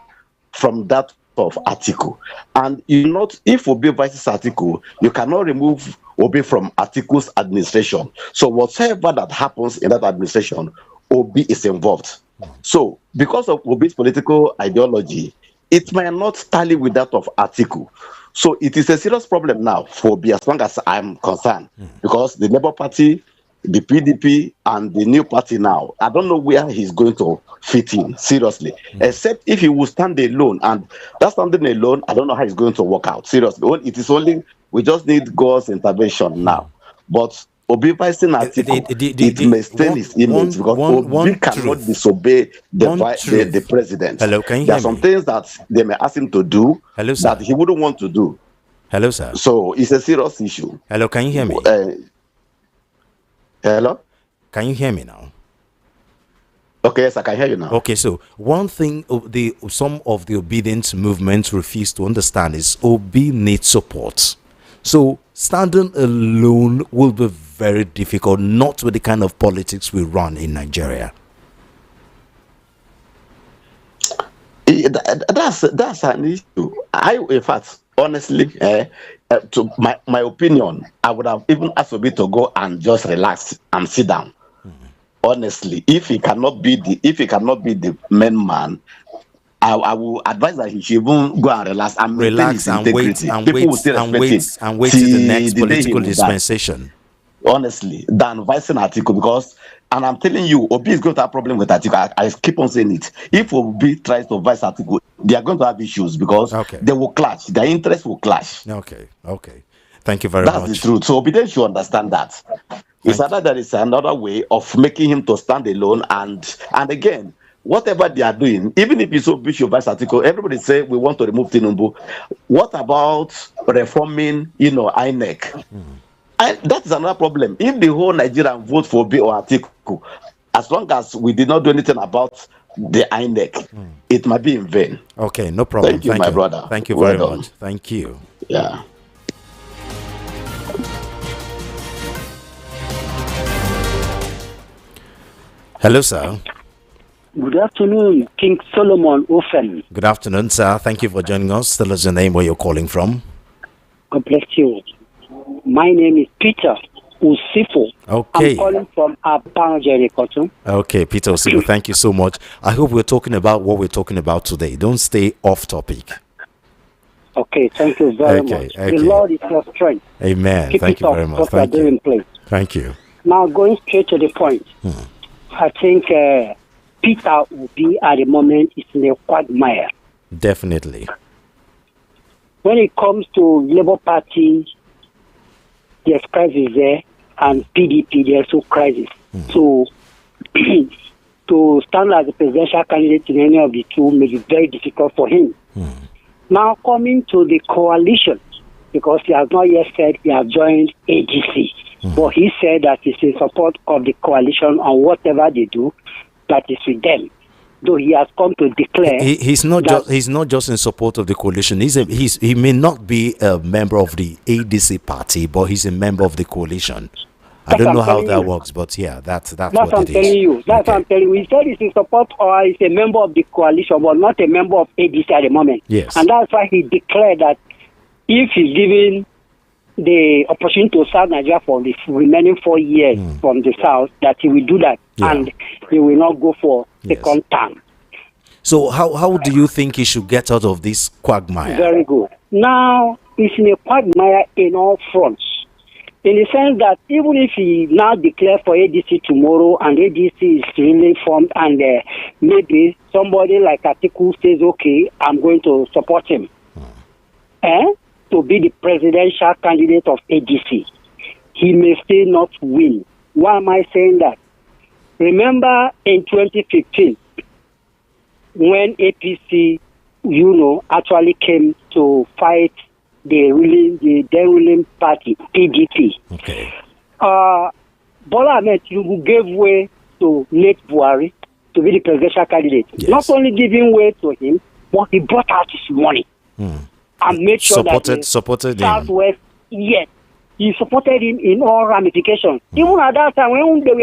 from that of Atiku. And if Obi vices Atiku, you cannot remove Obi from Atiku's administration. So whatever that happens in that administration, Obi is involved. So because of Obi's political ideology, it might not tally with that of Atiku. So it is a serious problem now for Obi, as long as I'm concerned, because the Labour Party, the PDP, and the new party now, I don't know where he's going to fit in, seriously, except if he will stand alone. And that standing alone, I don't know how it's going to work out, seriously. It is only, we just need God's intervention now. But Obi vice Atiku, it may stain his image because Obi cannot disobey the president. Hello, can you There hear are some me? things that they may ask him to do that he wouldn't want to do. Hello, sir. So it's a serious issue. Hello, can you hear me? Hello? Can you hear me now? Okay, yes, I can hear you now. Okay, so one thing some of the obedience movement refuse to understand is Obi needs support. So standing alone will be very difficult, not with the kind of politics we run in Nigeria. That's an issue. In fact, honestly, to my opinion, I would have even asked Obi to go and just relax and sit down. Honestly, if he cannot be the main man, I will advise that he should even go and relax and maintain his integrity. People will still respect him and wait till the next political dispensation. Honestly, than vicing Atiku, because, and I'm telling you, Obi is going to have a problem with Atiku. I keep on saying it. If Obi tries to vice Atiku, they are going to have issues because they will clash. Their interests will clash. Okay. Thank you very much. That's the truth. So Obi should understand that. It's either there is another way of making him to stand alone, and again, whatever they are doing, even if it's so Bishop vice Atiku, everybody say we want to remove Tinubu. What about reforming, INEC? And that is another problem. If the whole Nigerian vote for Obi or Atiku, as long as we did not do anything about the INEC, it might be in vain. Okay, no problem. Thank you, my brother. Thank you very much. Thank you. Yeah. Hello, sir. Good afternoon, King Solomon Ofen. Good afternoon, sir. Thank you for joining us. Tell us your name, where you're calling from. God bless you. My name is Peter Usifo. Okay. I'm calling from Apanjeri. Okay, Peter Usifo, thank you so much. I hope we're talking about what we're talking about today. Don't stay off topic. Okay, thank you very much. The Lord is your strength. Amen. Keep thank you very much. Thank you. Thank you. Now, going straight to the point, I think Peter will be at the moment is in a quagmire. Definitely. When it comes to Labour Party, there's crisis there, and PDP, there's no crisis. So, to stand as a presidential candidate in any of the two may be very difficult for him. Now, coming to the coalition, because he has not yet said he has joined ADC, but he said that he's in support of the coalition on whatever they do, that is with them. Though he has come to declare he's not just in support of the coalition. He may not be a member of the ADC party, but he's a member of the coalition. I don't know how that works, but yeah, that's what it is. That's what I'm telling you. He said he's in support or he's a member of the coalition, but not a member of ADC at the moment. Yes. And that's why he declared that if he's given the opportunity to serve Nigeria for the remaining 4 years from the South, that he will do that, and he will not go for second term. So how do you think he should get out of this quagmire? Very good. Now, he's in a quagmire in all fronts. In the sense that even if he now declares for ADC tomorrow and ADC is really formed and maybe somebody like Atiku says, okay, I'm going to support him to be the presidential candidate of ADC, he may still not win. Why am I saying that? Remember in 2015, when APC, actually came to fight the then ruling party, PDP. Okay. Bola Ahmed Tinubu gave way to Nate Buhari to be the presidential candidate. Yes. Not only giving way to him, but he brought out his money and made sure supported Southwest, yes, he supported him in all ramifications. Even at that time when they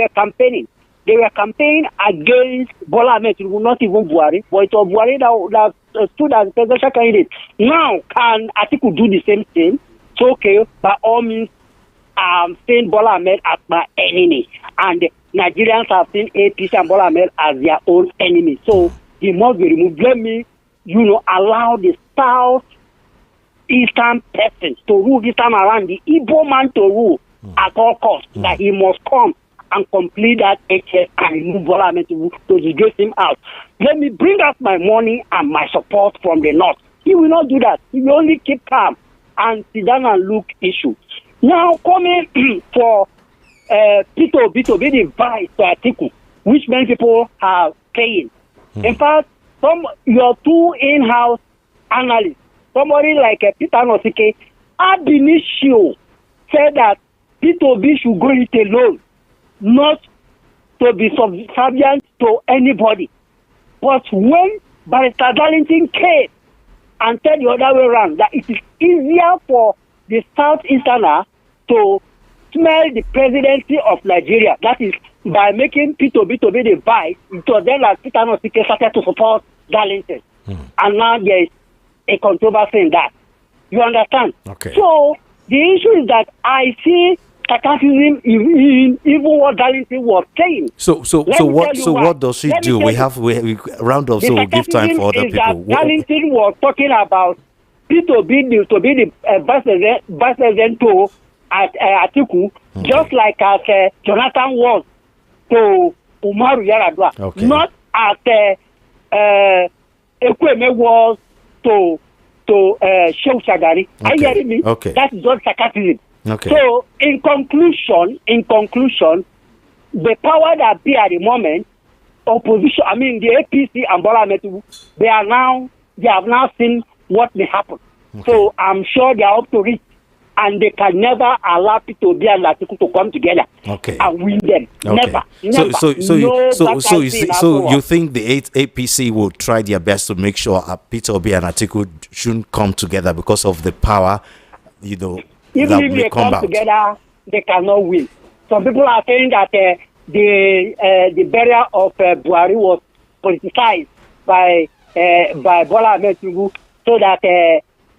were campaigning against Bola Ahmed Tinubu, not even Buhari, but it was Buhari that stood as presidential candidate. Now, can Atiku do the same thing? So, okay, by all means, I'm saying Bola Ahmed as my enemy, and Nigerians have seen APC and Bola Ahmed as their own enemy. So, he must be removed. Let me, allow the South Eastern person to rule this time around, the Igbo man to rule at all costs, that he must come and complete that HS and remove Bola Ahmed to disgrace him out. Let me bring out my money and my support from the North. He will not do that. He will only keep calm and sit down and look issue. Now coming for Peter Obi to be the vice to Atiku, which many people are saying. In fact, your two in-house analysts, somebody like Peter Nosike, ab initio said that Peter Obi should go it alone, not to be subservient to anybody. But when Barrister Darlington came and said the other way around, that it is easier for the Southeasterner to smell the presidency of Nigeria, that is by making Peter Obi to be the vice, it was then that Peter Nosike started to support Darlington. And now there is a controversy in that. You understand? Okay. So the issue is that I see sarcasm in even what Darlington was saying. So what does she do? We round up, so we give time for other people. Darlington was talking about Peter Obi to be the vice president to Atiku, just like as Jonathan was to Umaru Yar'Adua, not as Ekweme was to Shehu Shagari. Are you hearing me? Okay. That's just sarcasm. Okay. So in conclusion, the power that be at the moment, opposition, I mean the APC and Bola Ahmed Tinubu, they have now seen what may happen. So I'm sure they are up to it, and they can never allow Peter Obi and Atiku to come together and win them. Never. So you think the APC will try their best to make sure Peter Obi and Atiku shouldn't come together because of the power, even if they come together, they cannot win. Some people are saying that the burial of Buhari was politicized by Bola Ahmed Tinubu, so that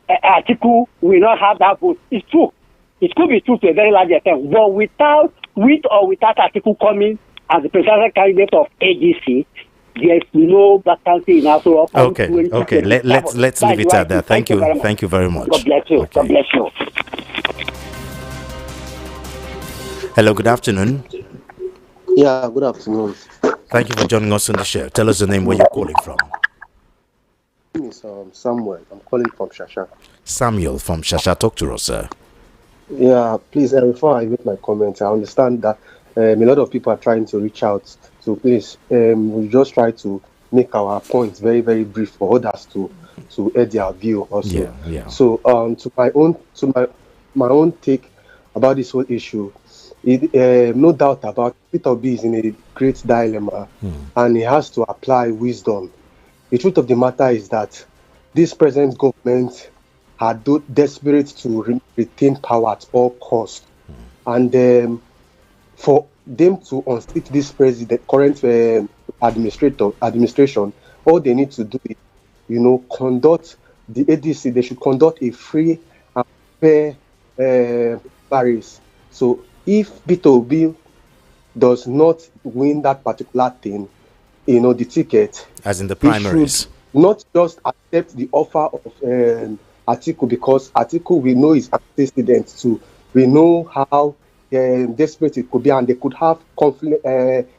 Atiku will not have that vote. It's true. It could be true to a very large extent. But with or without Atiku coming as the presidential candidate of ADC, there's no vacancy in Aso. Okay. Let's leave it at that. Thank you very much. God bless you. Okay. God bless you. Hello, good afternoon. Yeah, good afternoon. Thank you for joining us on the show. Tell us the name, where you're calling from. My name is Samuel. I'm calling from Shasha. Samuel from Shasha. Talk to us, sir. Yeah, please, before I make my comments, I understand that a lot of people are trying to reach out. So please, we just try to make our points very, very brief for others to add their view also. Yeah. So to my own take about this whole issue, no doubt about Peter Obi is in a great dilemma, and he has to apply wisdom. The truth of the matter is that this present government are desperate to retain power at all costs, and for them to unseat this current administration, all they need to do is, conduct the ADC. They should conduct a free and fair primaries. So if Peter Obi does not win that particular thing, the ticket, as in the primaries, not just accept the offer of Atiku, because Atiku, we know, is antecedent to. We know how desperate it could be, and they could have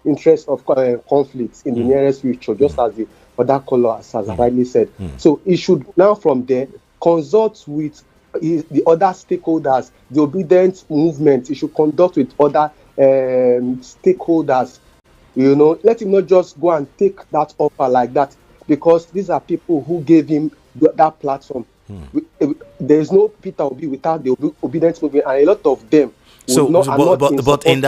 interest of conflicts in the nearest future, just as the other callers has rightly said. So he should now from there consult with the other stakeholders, the obedient movement. He should conduct with other stakeholders. Let him not just go and take that offer like that, because these are people who gave him that platform. There is no Peter Obi without the obedient movement, and a lot of them. But in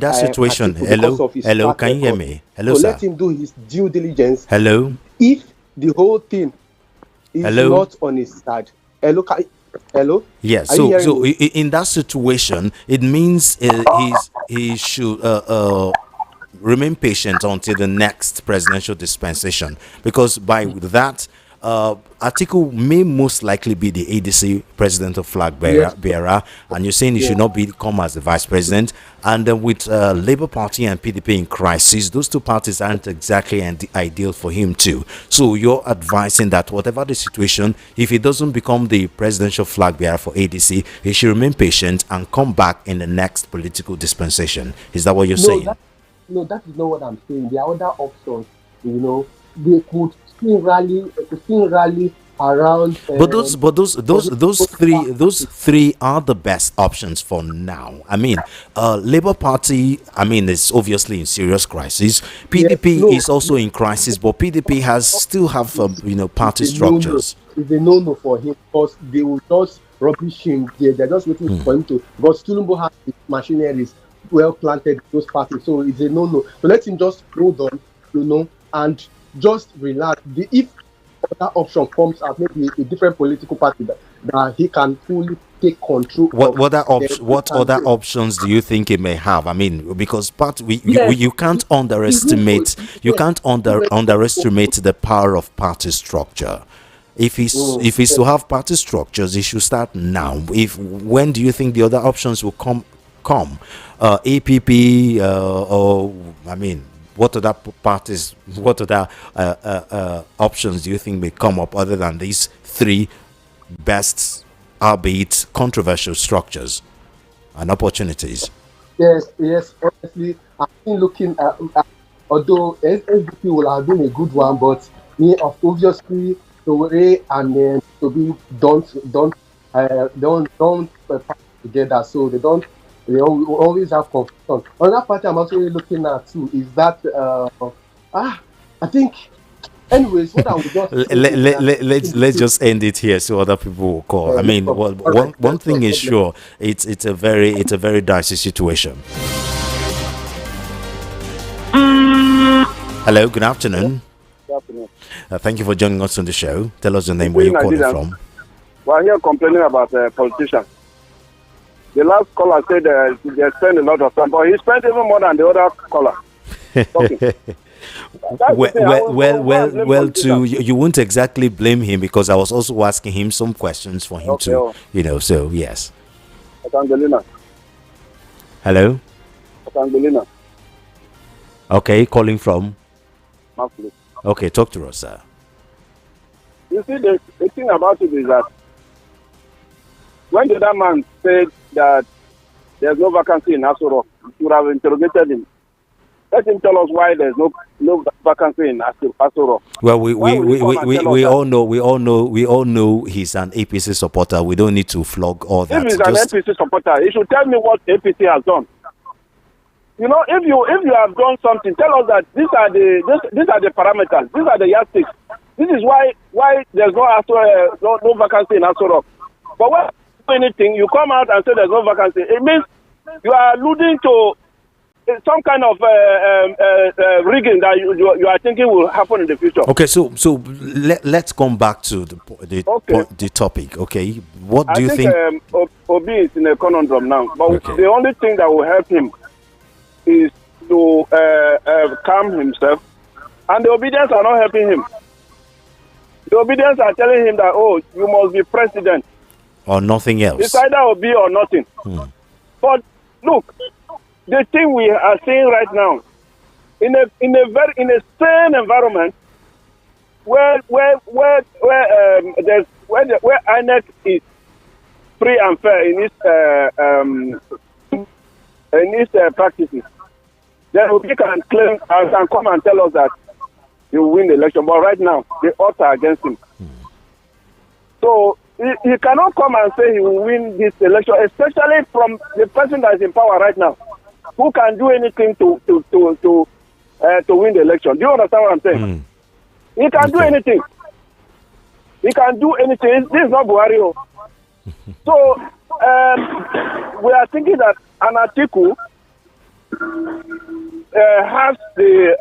that situation, hello, can you hear me? Hello, so sir. Let him do his due diligence. Hello. If the whole thing is not on his side, hello. Yes. So in that situation, it means he should remain patient until the next presidential dispensation, because by that, Atiku may most likely be the ADC president of flag bearer, and you're saying he should not come as the vice president. And with Labour Party and PDP in crisis, those two parties aren't exactly ideal for him too. So you're advising that whatever the situation, if he doesn't become the presidential flag bearer for ADC, he should remain patient and come back in the next political dispensation. Is that what you're saying? No, that is not what I'm saying. There are other options. They could still rally around. Those three are the best options for now. I mean, Labour Party, I mean, it's obviously in serious crisis. PDP is also in crisis, but PDP still have party structures. It's a no-no for him because they will just rubbish him. They're just waiting for him to. Because Tulumbo has the machineries well planted in those parties, so it's a no-no. So let him just hold on, and just relax. If that option comes out, maybe a different political party that he can fully take control. What other options do you think he may have? I mean, because you can't underestimate underestimate the power of party structure. If he's to have party structures, he should start now. When do you think the other options will come? APP or I mean, what other parties? What other options do you think may come up other than these three best, albeit controversial structures and opportunities? Yes. Honestly, I've been looking at although SDP will have been a good one, but me obviously Tore and then to be don't together, so they always have confusion. Another party I'm also looking at too is that I think. Anyways, what I would just let's just end it here so other people will call. I mean, one thing is sure, it's a very dicey situation. Hello, good afternoon. Good afternoon. Thank you for joining us on the show. Tell us your name, where you're calling from. We're here complaining about politicians. The last caller said they spend a lot of time, but he spent even more than the other caller. Too, you won't exactly blame him because I was also asking him some questions for him to, so yes. Angelina. Hello? Angelina. Okay, calling from? Mafli. Okay, talk to us, sir. You see, the thing about it is that when the other man said that there's no vacancy in Asoro, you would have interrogated him. Let him tell us why there's no vacancy in Asoro. Well, we all know he's an APC supporter. We don't need to flog all that. If he's an APC supporter, he should tell me what APC has done. If you have done something, tell us that these are the parameters, these are the yardsticks. This is why there's no vacancy in Asoro. But when you do anything, you come out and say there's no vacancy. It means you are alluding to some kind of rigging that you are thinking will happen in the future. Okay, so let's come back to the topic. Okay, what do you think? I think Obi is in a conundrum now, but the only thing that will help him is to calm himself, and the obedience are not helping him. The obedience are telling him that you must be president or nothing else. It's either Obi or nothing. But look. The thing we are seeing right now, in a sane environment, where INEC is free and fair in its practices, then we can claim and come and tell us that he will win the election. But right now, the odds are against him. So he cannot come and say he will win this election, especially from the person that is in power right now, who can do anything to win the election. Do you understand what I'm saying? He can do anything. He can do anything. This is not Buhari. So we are thinking that an Atiku has the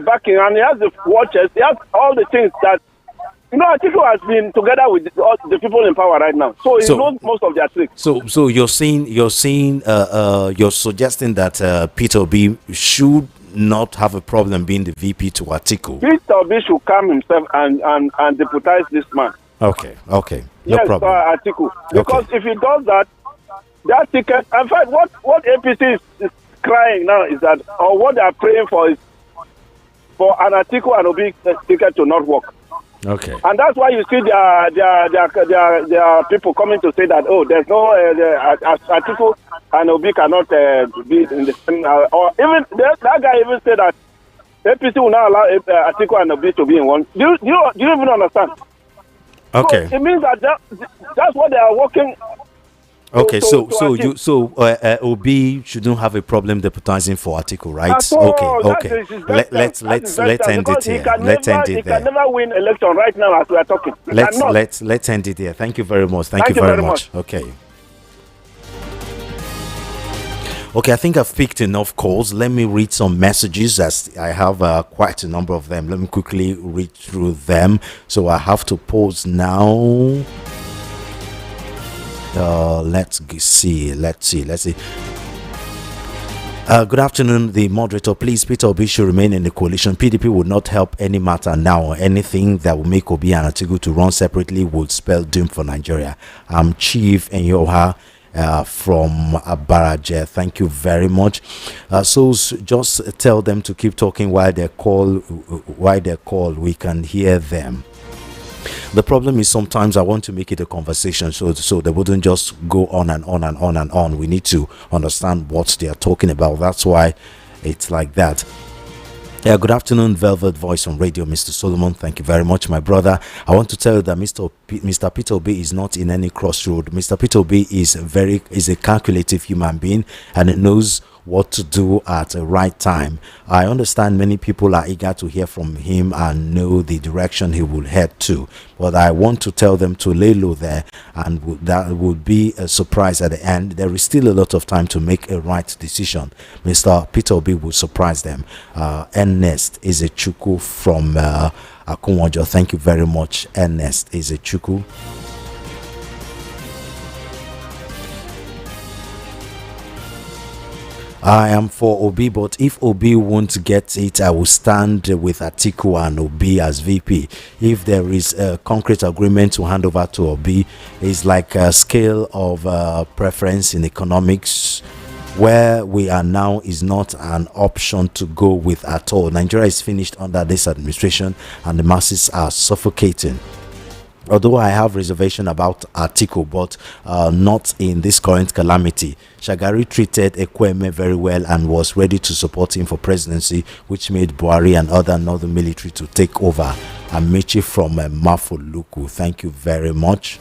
backing, and he has the watchers. He has all the things that. Atiku has been together with the people in power right now, so he knows most of their tricks. So you're suggesting that Peter Obi should not have a problem being the VP to Atiku. Peter Obi should calm himself and deputize this man. Okay, no problem. Atiku, because if he does that ticket. In fact, what APC is crying now is that, or what they are praying for is for an Atiku and Obi ticket to not work. Okay. And that's why you see there are people coming to say that there's no Atiku and Obi cannot be in the same or even that guy even said that APC will not allow Atiku and Obi to be in one. Do you even understand? Okay. So it means that's what they are working. Okay, so Obi shouldn't have a problem deputizing for Atiku, right? Okay. Let's end it here. Let's end it there. He can never win election right now as we are talking. Let's end it here. Thank you very much. Thank you very much. Okay. Okay, I think I've picked enough calls. Let me read some messages as I have quite a number of them. Let me quickly read through them. So I have to pause now. Let's see. Good afternoon, the moderator. Please, Peter Obi should remain in the coalition. PDP would not help any matter now. Anything that will make Obi and Atiku to run separately would spell doom for Nigeria. I'm Chief Enyoha from Abaraje. Thank you very much. So just tell them to keep talking while they call. We can hear them. The problem is sometimes I want to make it a conversation so they wouldn't just go on and on and on and on. We need to understand what they are talking about. That's why it's like that. Yeah, good afternoon, Velvet Voice on Radio, Mr. Solomon. Thank you very much, my brother. I want to tell you that Mr. Peter Obi is not in any crossroad. Mr. Peter Obi is a calculative human being, and it knows what to do at the right time. I understand many people are eager to hear from him and know the direction he will head to, but I want to tell them to lay low there, and that would be a surprise at the end. There is still a lot of time to make a right decision. Mr. Peter Obi will surprise them. Ernest Izechuku from Akunwajo. Thank you very much, Ernest Izechuku. I am for Obi, but if Obi won't get it, I will stand with Atiku and Obi as VP. If there is a concrete agreement to hand over to Obi, it's like a scale of preference in economics. Where we are now is not an option to go with at all. Nigeria is finished under this administration and the masses are suffocating. Although I have reservation about Atiku, but not in this current calamity. Shagari treated Ekweme very well and was ready to support him for presidency, which made Buhari and other northern military to take over. Amici from Mafoluku, thank you very much.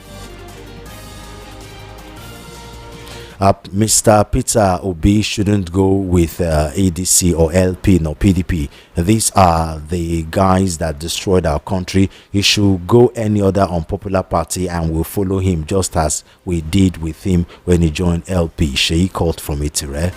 Mr. Peter Obi shouldn't go with ADC or LP nor PDP. These are the guys that destroyed our country. He should go any other unpopular party and we'll follow him, just as we did with him when he joined LP. Sheyi called from Itire.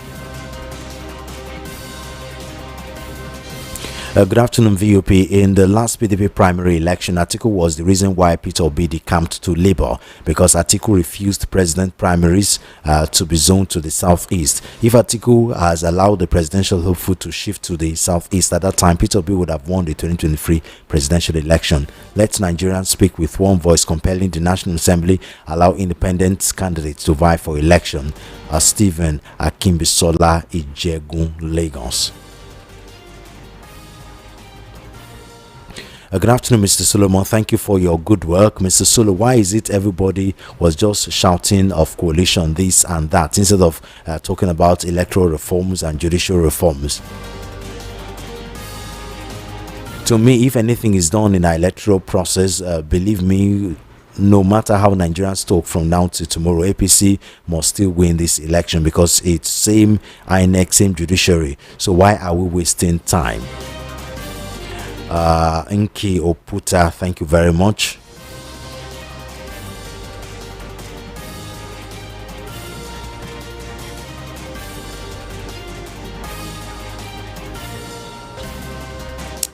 Good afternoon, VOP. In the last PDP primary election, Atiku was the reason why Peter Obi decamped to Labour, because Atiku refused president primaries to be zoned to the southeast. If Atiku has allowed the presidential hopeful to shift to the southeast at that time, Peter Obi would have won the 2023 presidential election. Let Nigerians speak with one voice, compelling the National Assembly, allow independent candidates to vie for election. Stephen Akimbisola, Ijegun, Lagos. Good afternoon, Mr. Solomon. Thank you for your good work. Mr. Solo, why is it everybody was just shouting of coalition, this and that, instead of talking about electoral reforms and judicial reforms? To me, if anything is done in our electoral process, believe me, no matter how Nigerians talk from now to tomorrow, APC must still win this election, because it's same INEC, same judiciary. So why are we wasting time? Inki Oputa, thank you very much.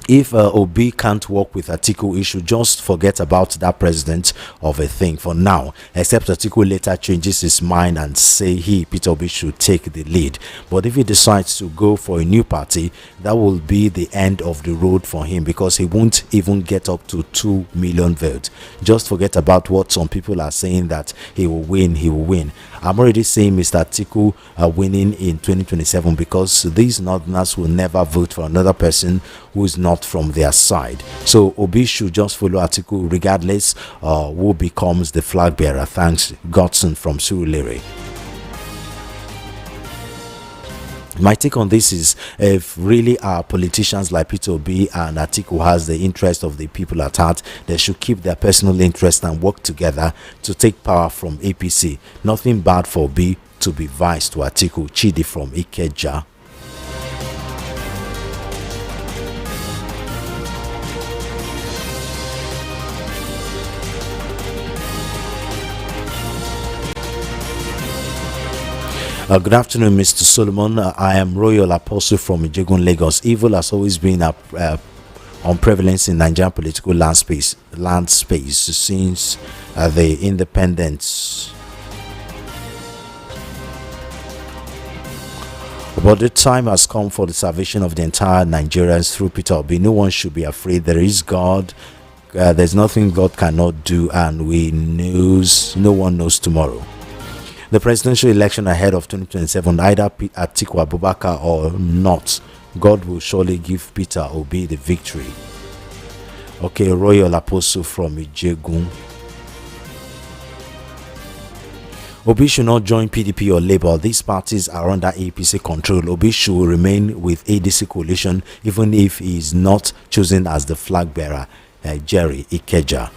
If Obi can't work with Atiku, he should just forget about that president of a thing for now, except Atiku later changes his mind and say Peter Obi should take the lead. But if he decides to go for a new party, that will be the end of the road for him, because he won't even get up to 2 million votes. Just forget about what some people are saying, that he will win. I'm already saying Mr. Atiku winning in 2027, because these northerners will never vote for another person who is not from their side. So Obi should just follow Atiku regardless who becomes the flag bearer. Thanks, Godson from Surulere. My take on this is, if really our politicians like Peter Obi and Atiku has the interest of the people at heart, they should keep their personal interest and work together to take power from APC. Nothing bad for Obi to be vice to Atiku. Chidi from Ikeja. Good afternoon, Mr. Solomon. I am Royal Apostle from Ijegun, Lagos. Evil has always been on prevalence in Nigerian political land space since the independence. But the time has come for the salvation of the entire Nigerians through Peter Obi. No one should be afraid. There is God. There's nothing God cannot do, and no one knows tomorrow. The presidential election ahead of 2027, either Atiku Abubakar or not, God will surely give Peter Obi the victory. Okay, Royal Apostle from Ijegun. Obi should not join PDP or Labour. These parties are under APC control. Obi should remain with ADC coalition even if he is not chosen as the flag bearer. Jerry Ikeja.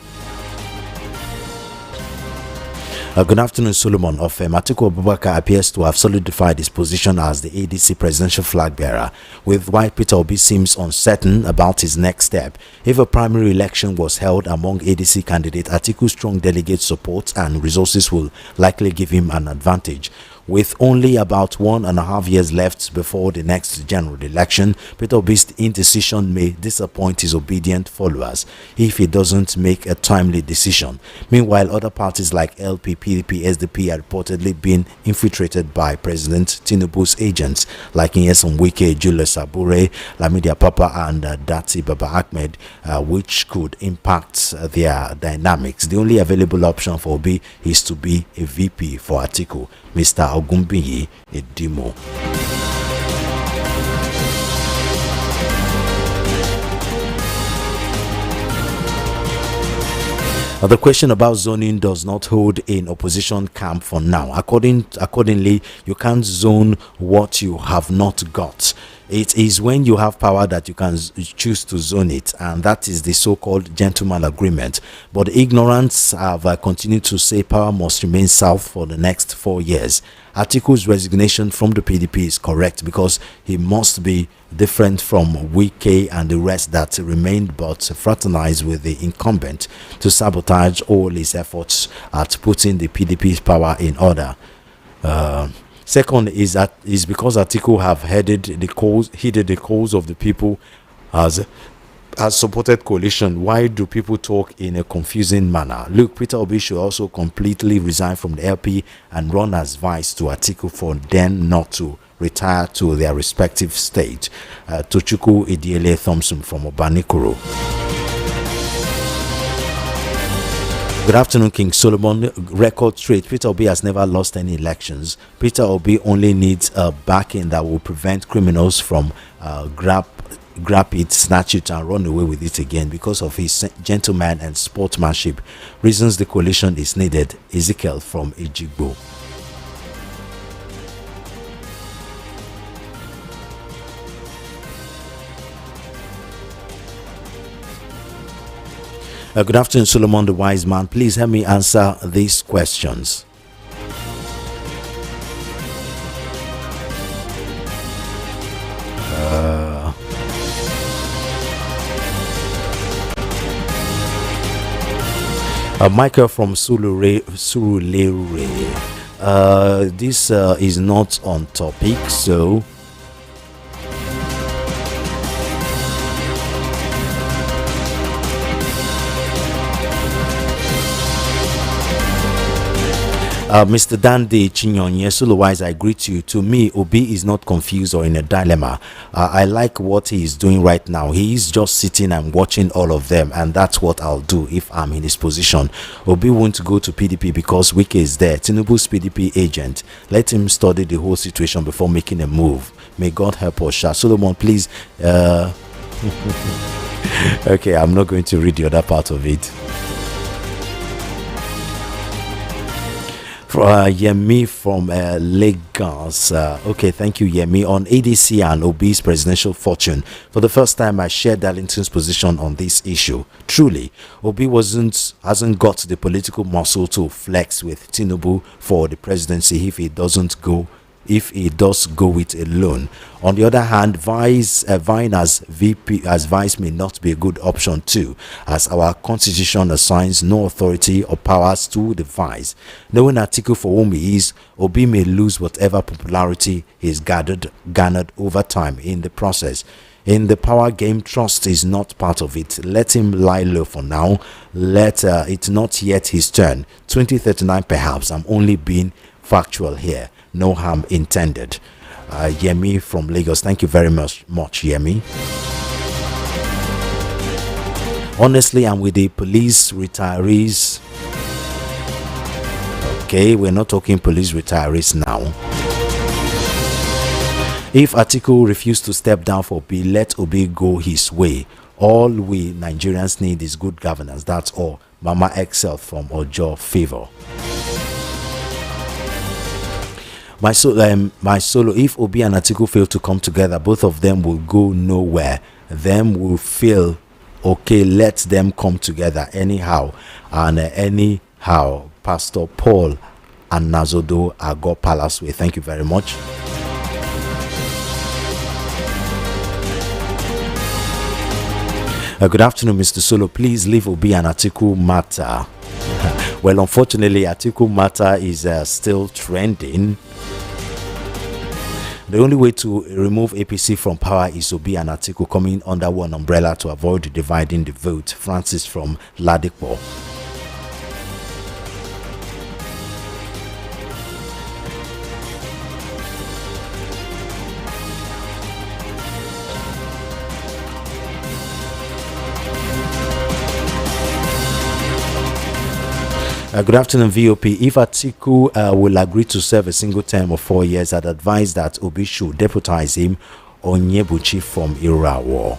Good afternoon, Solomon. Of Atiku Abubakar appears to have solidified his position as the ADC presidential flag bearer, with why Peter Obi seems uncertain about his next step. If a primary election was held among ADC candidates, Atiku's strong delegate support and resources will likely give him an advantage. With only about 1.5 years left before the next general election, Peter Obi's indecision may disappoint his obedient followers if he doesn't make a timely decision. Meanwhile, other parties like LP, PDP, SDP are reportedly being infiltrated by President Tinubu's agents like Nyesom Wike, Julius Abure, Lamidi Papa, and Dati Baba Ahmed, which could impact their dynamics. The only available option for Obi is to be a VP for Atiku, Mr. Ogumbiyi Edimo. The question about zoning does not hold in opposition camp for now. Accordingly, you can't zone what you have not got. It is when you have power that you can choose to zone it, and that is the so-called gentleman agreement. But the ignorants have continued to say power must remain south for the next 4 years. Atiku's resignation from the PDP is correct because he must be different from Wike and the rest that remained but fraternized with the incumbent to sabotage all his efforts at putting the PDP's power in order. Second is because Atiku have heeded the calls of the people has supported coalition. Why do people talk in a confusing manner? Look, Peter Obi should also completely resign from the LP and run as vice to Atiku for them not to retire to their respective state. Tochukwu Idiele Thompson from Obanikoro. Good afternoon, King Solomon. Record straight. Peter Obi has never lost any elections. Peter Obi only needs a backing that will prevent criminals from grab it, snatch it, and run away with it again because of his gentleman and sportsmanship. Reasons the coalition is needed. Ezekiel from Ejigbo. Good afternoon, Solomon the Wise Man. Please help me answer these questions. Michael from Surulere. This is not on topic, so Mr. Dandy Chinyonye Suluwise, I greet you. To me, Obi is not confused or in a dilemma. I like what he is doing right now. He is just sitting and watching all of them, and that's what I'll do if I'm in his position. Obi won't go to PDP because Wike is there, Tinubu's PDP agent. Let him study the whole situation before making a move. May God help us. Solomon, please. Okay, I'm not going to read the other part of it. For Yemi from Lagos. Okay, thank you, Yemi. On ADC and Obi's presidential fortune, for the first time, I shared Darlington's position on this issue. Truly, Obi hasn't got the political muscle to flex with Tinubu for the presidency if he does go it alone. On the other hand, vying as vice may not be a good option too, as our constitution assigns no authority or powers to the vice. Knowing Atiku for whom he is, Obi may lose whatever popularity he's garnered over time in the process. In the power game, trust is not part of it. Let him lie low for now. It's not yet his turn. 2039 perhaps. I'm only being factual here. No harm intended. Yemi from Lagos. Thank you very much, Yemi. Honestly, I'm with the police retirees. Okay, we're not talking police retirees now. If Atiku refused to step down for Obi, let Obi go his way. All we Nigerians need is good governance. That's all. Mama Excel from Ojo Favor. My solo, if Obi and Atiku fail to come together, both of them will go nowhere. Them will feel okay, let them come together anyhow. And anyhow, Pastor Paul and Nazodo Ago Palace Way. Thank you very much. Good afternoon, Mr. Solo. Please leave Obi and Atiku matter. Well, unfortunately, Atiku matter is still trending. The only way to remove APC from power is Obi and Atiku coming under one umbrella to avoid dividing the vote. Francis from Ladipo. Good afternoon, VOP. If Atiku will agree to serve a single term of 4 years, I'd advise that Obi should deputize him Onyebuchi from Irawo.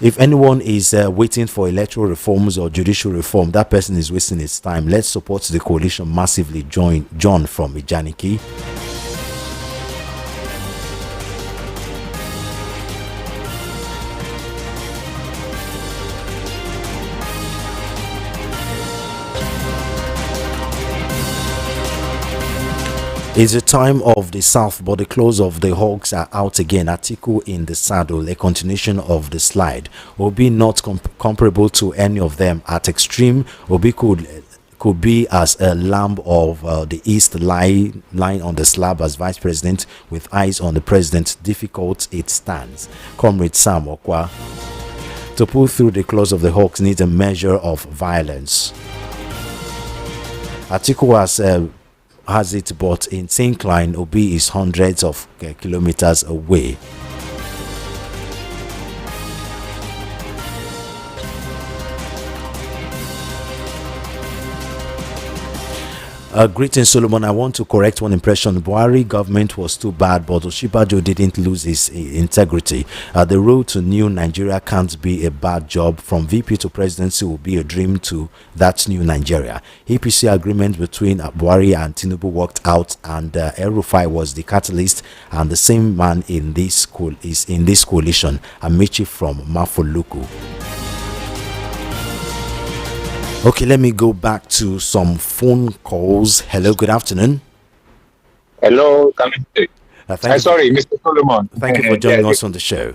If anyone is waiting for electoral reforms or judicial reform, that person is wasting his time. Let's support the coalition massively. John from Ijaniki. It's the time of the South, but the clothes of the Hawks are out again. Atiku in the saddle, a continuation of the slide. Obi not comparable to any of them. At extreme, Obi could be as a lamb of the East lying on the slab as vice president with eyes on the president. Difficult it stands. Comrade Sam Okwa. To pull through the claws of the Hawks needs a measure of violence. Atiku has it, but in Sincline, Obi is hundreds of kilometers away. Greetings, Solomon. I want to correct one impression. Buhari government was too bad, but Oshibajo didn't lose his integrity. The road to new Nigeria can't be a bad job. From VP to presidency will be a dream to that new Nigeria. APC agreement between Buhari and Tinubu worked out, and El-Rufai was the catalyst, and the same man is in this coalition. Amici from Mafoluku. Okay, let me go back to some phone calls. Hello, good afternoon. Hello, sorry, Mr. Solomon. Thank you for joining us on the show.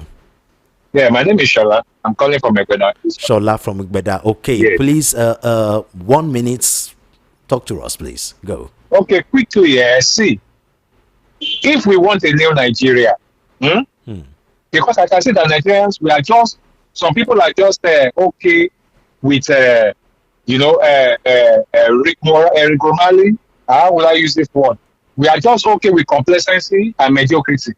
Yeah, my name is Shola. I'm calling from Igbeda. Shola from Igbeda. Okay, yes. Please, 1 minute, talk to us, please. Go. Okay, quickly, see, if we want a new Nigeria, because I can see that Nigerians, some people are just okay with Eric Romali, how will I use this word? We are just okay with complacency and mediocrity.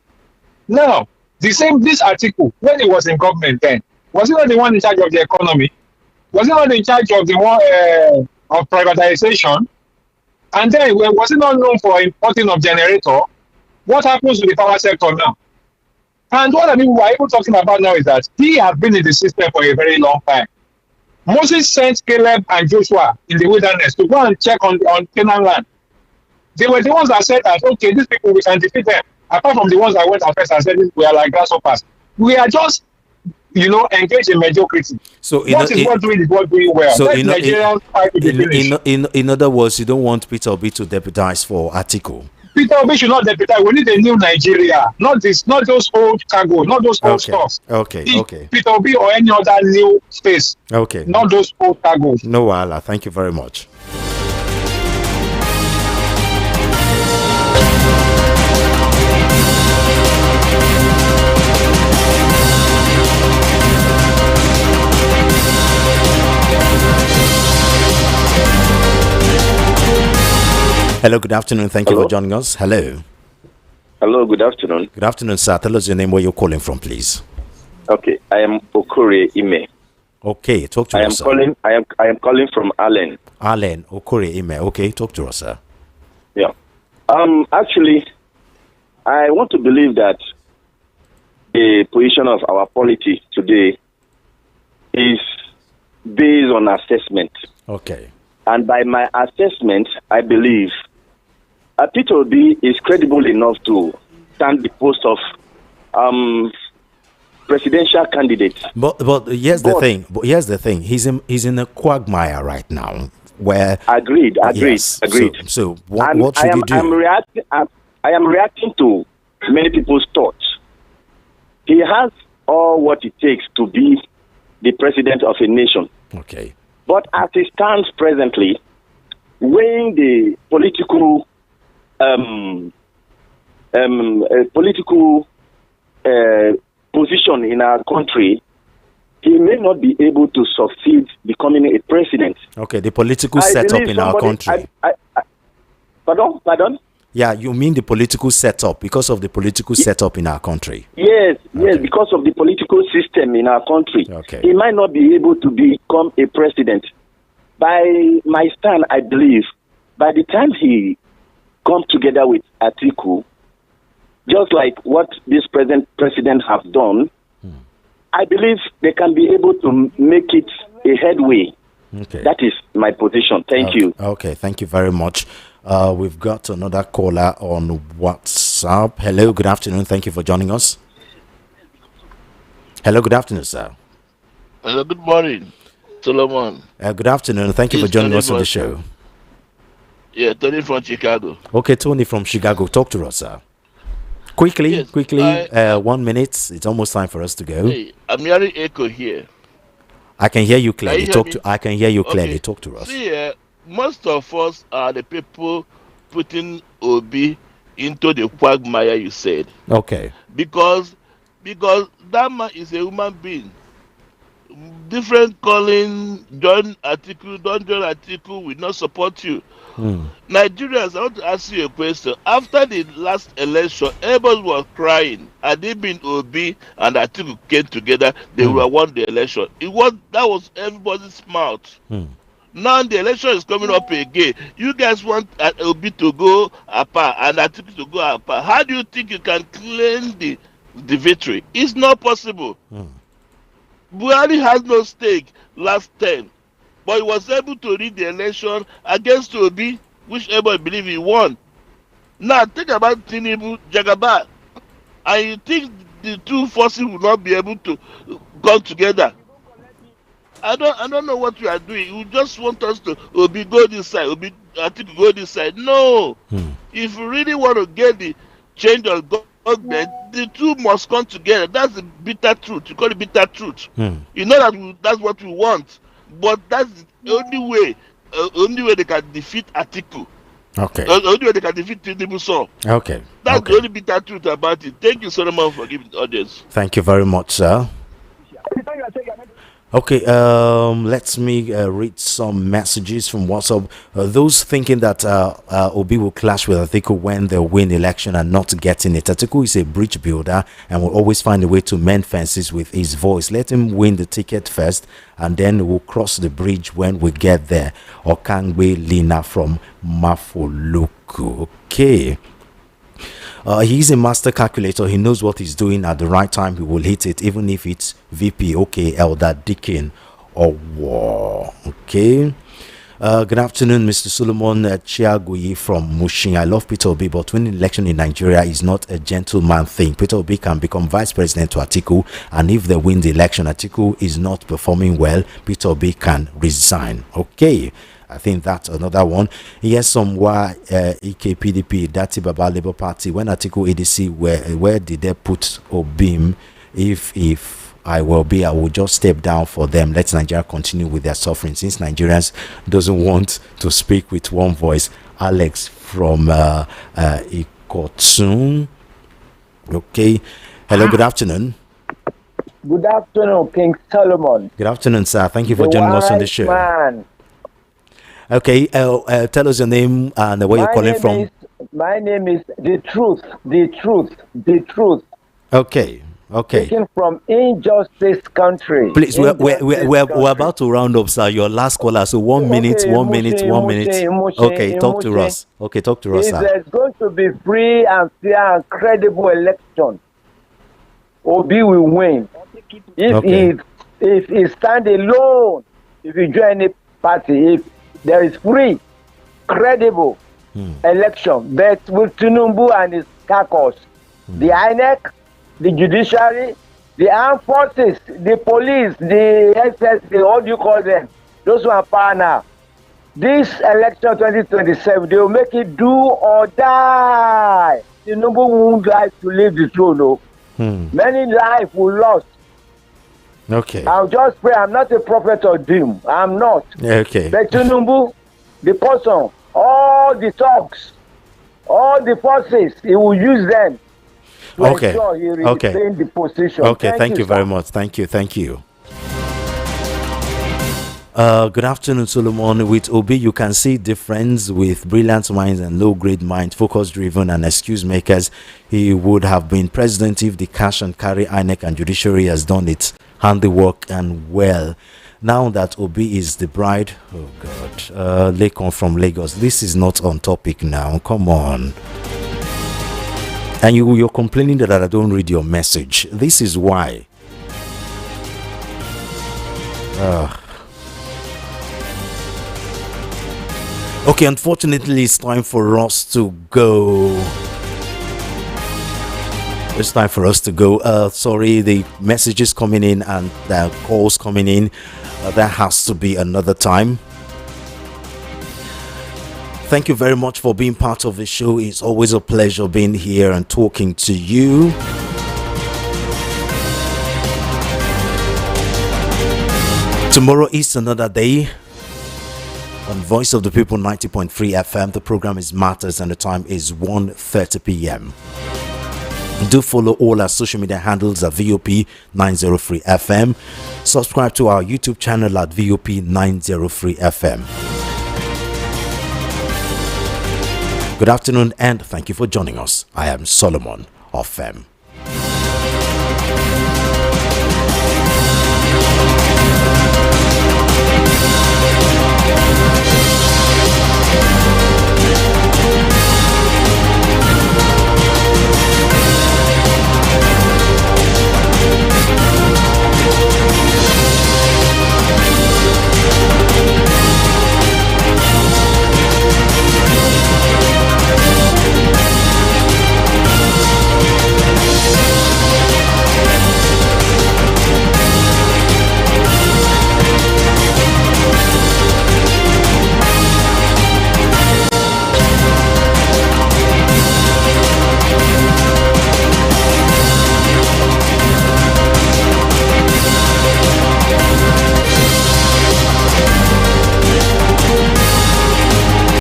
Now, this article, when he was in government then, was he not the one in charge of the economy? Was he not in charge of the one of privatization? And then, was he not known for importing of generator? What happens to the power sector now? And what I mean, we are even talking about now is that he has been in the system for a very long time. Moses sent Caleb and Joshua in the wilderness to go and check on Canaan land. They were the ones that said that, okay, these people, we can defeat them. Apart from the ones that went at first and said, we are like grasshoppers. We are just, engaged in mediocrity. So what is what doing is what doing well. So in other words, you don't want Peter Obi to deputize for Atiku. Peter Obi should not deputize. We need a new Nigeria, not those old cargo, not those old stuff. Okay. Peter Obi or any other new space. Okay. Not those old cargos. No, Allah. Thank you very much. Hello, good afternoon. Thank you for joining us. Hello. Hello, good afternoon. Good afternoon, sir. Tell us your name, where you're calling from, please. Okay, I am Okore Ime. Okay, talk to us, sir. I am calling from Allen. Allen, Okore Ime. Okay, talk to us, sir. Yeah. Actually, I want to believe that the position of our polity today is based on assessment. Okay. And by my assessment, I believe Peter Obi is credible enough to stand the post of presidential candidate. But here's the thing. He's in a quagmire right now. Where agreed. So what should he do? I am reacting to many people's thoughts. He has all what it takes to be the president of a nation. Okay. But as it stands presently, weighing the political position in our country, he may not be able to succeed becoming a president. Okay, the political setup in our country. Pardon? Yeah, you mean the political setup, because of the political setup in our country? Yes, because of the political system in our country. Okay. He might not be able to become a president. By my stand, I believe, by the time he comes together with Atiku, just like what this present president have done, I believe they can be able to make it a headway. Okay. That is my position. Thank you. Okay, thank you very much. We've got another caller on WhatsApp. Hello, good afternoon. Thank you for joining us. Hello, good afternoon, sir. Hello, good morning, Solomon. Good afternoon. Thank you for joining us on the show. Yeah, Tony from Chicago. Okay, Tony from Chicago. Talk to us, sir. Quickly, 1 minute. It's almost time for us to go. Hey, I'm hearing echo here. I can hear you clearly. I can hear you clearly. Okay. Talk to us. See, most of us are the people putting Obi into the quagmire you said. Okay. Because that man is a human being. Different calling, join Atiku, don't join Atiku, will not support you. Nigerians, I want to ask you a question. After the last election, everybody was crying. Had it been Obi and Atiku came together, they would have won the election. That was everybody's mouth. Now the election is coming up again. You guys want Obi to go apart and Atiku to go apart. How do you think you can claim the victory? It's not possible. Buhari has no stake last time, but he was able to win the election against Obi, which everybody believe he won. Now think about Tinubu, Jagaba, and you think the two forces will not be able to come together? I don't know what you are doing. You just want us to Obi go this side, Obi Atiku go this side. No. If you really want to get the change of government, the two must come together. That's the bitter truth. You call it bitter truth. You know that's what we want, but that's the only way they can defeat Atiku. Okay. The only way they can defeat Tinubu. So okay. That's the only bitter truth about it. Thank you, Solomon, for giving the audience. Thank you very much, sir. Okay, let me read some messages from WhatsApp. Those thinking that Obi will clash with Atiku when they win election and not getting it. Atiku is a bridge builder and will always find a way to mend fences with his voice. Let him win the ticket first and then we'll cross the bridge when we get there. Okangwe Lina from Mafoluku. Okay. He's a master calculator. He knows what he's doing at the right time. He will hit it, even if it's VP, okay, Elder Dickin or War. Okay. Good afternoon, Mr. Solomon Chiagoyi from Mushin. I love Peter Obi, but winning election in Nigeria is not a gentleman thing. Peter Obi can become vice president to Atiku, and if they win the election, Atiku is not performing well, Peter Obi can resign. Okay. I think that's another one. Here's some why EKPDP, Dati Baba Labour Party, when Atiku ADC, where did they put Obim? If I will be, I will just step down for them. Let Nigeria continue with their suffering, since Nigerians doesn't want to speak with one voice. Alex from Ikotsun. Okay. Hello, good afternoon. Good afternoon, King Solomon. Good afternoon, sir. Thank you for joining us on the show. Man. Okay, tell us your name and where you're calling from. My name is The Truth. Okay. Speaking from Injustice Country. Please, we're about to round up, sir. Your last caller, so 1 minute. Okay, talk to us. Okay, talk to us, If sir. there's going to be free and fair and credible election, Obi will win. If he stand alone, if you join any party, if there is free, credible election, but with Tinubu and his caucus, the INEC, the judiciary, the armed forces, the police, the SSD, what do you call them? Those who are power now. This election 2027, they will make it do or die. Tinubu won't like to leave the throne, no. Many lives will lost. Okay. I'll just pray. I'm not a prophet of doom. I'm not. Okay. But Tinubu, the person, all the talks, all the forces, he will use them to ensure he retains the position. Okay, thank you very much. Thank you. Good afternoon, Solomon. With Obi, you can see difference with brilliant minds and low-grade minds, focus-driven and excuse makers. He would have been president if the cash and carry INEC and judiciary has done its handiwork and well. Now that Obi is the bride, oh God, Lekon from Lagos. This is not on topic now. Come on. And you're complaining that I don't read your message. This is why. Okay, unfortunately, it's time for us to go. It's time for us to go. Sorry, the messages coming in and the calls coming in. That has to be another time. Thank you very much for being part of the show. It's always a pleasure being here and talking to you. Tomorrow is another day. On Voice of the People 90.3 FM, the program is Matters and the time is 1:30 p.m. Do follow all our social media handles at VOP 903 FM. Subscribe to our YouTube channel at VOP 903 FM. Good afternoon and thank you for joining us. I am Solomon of FM.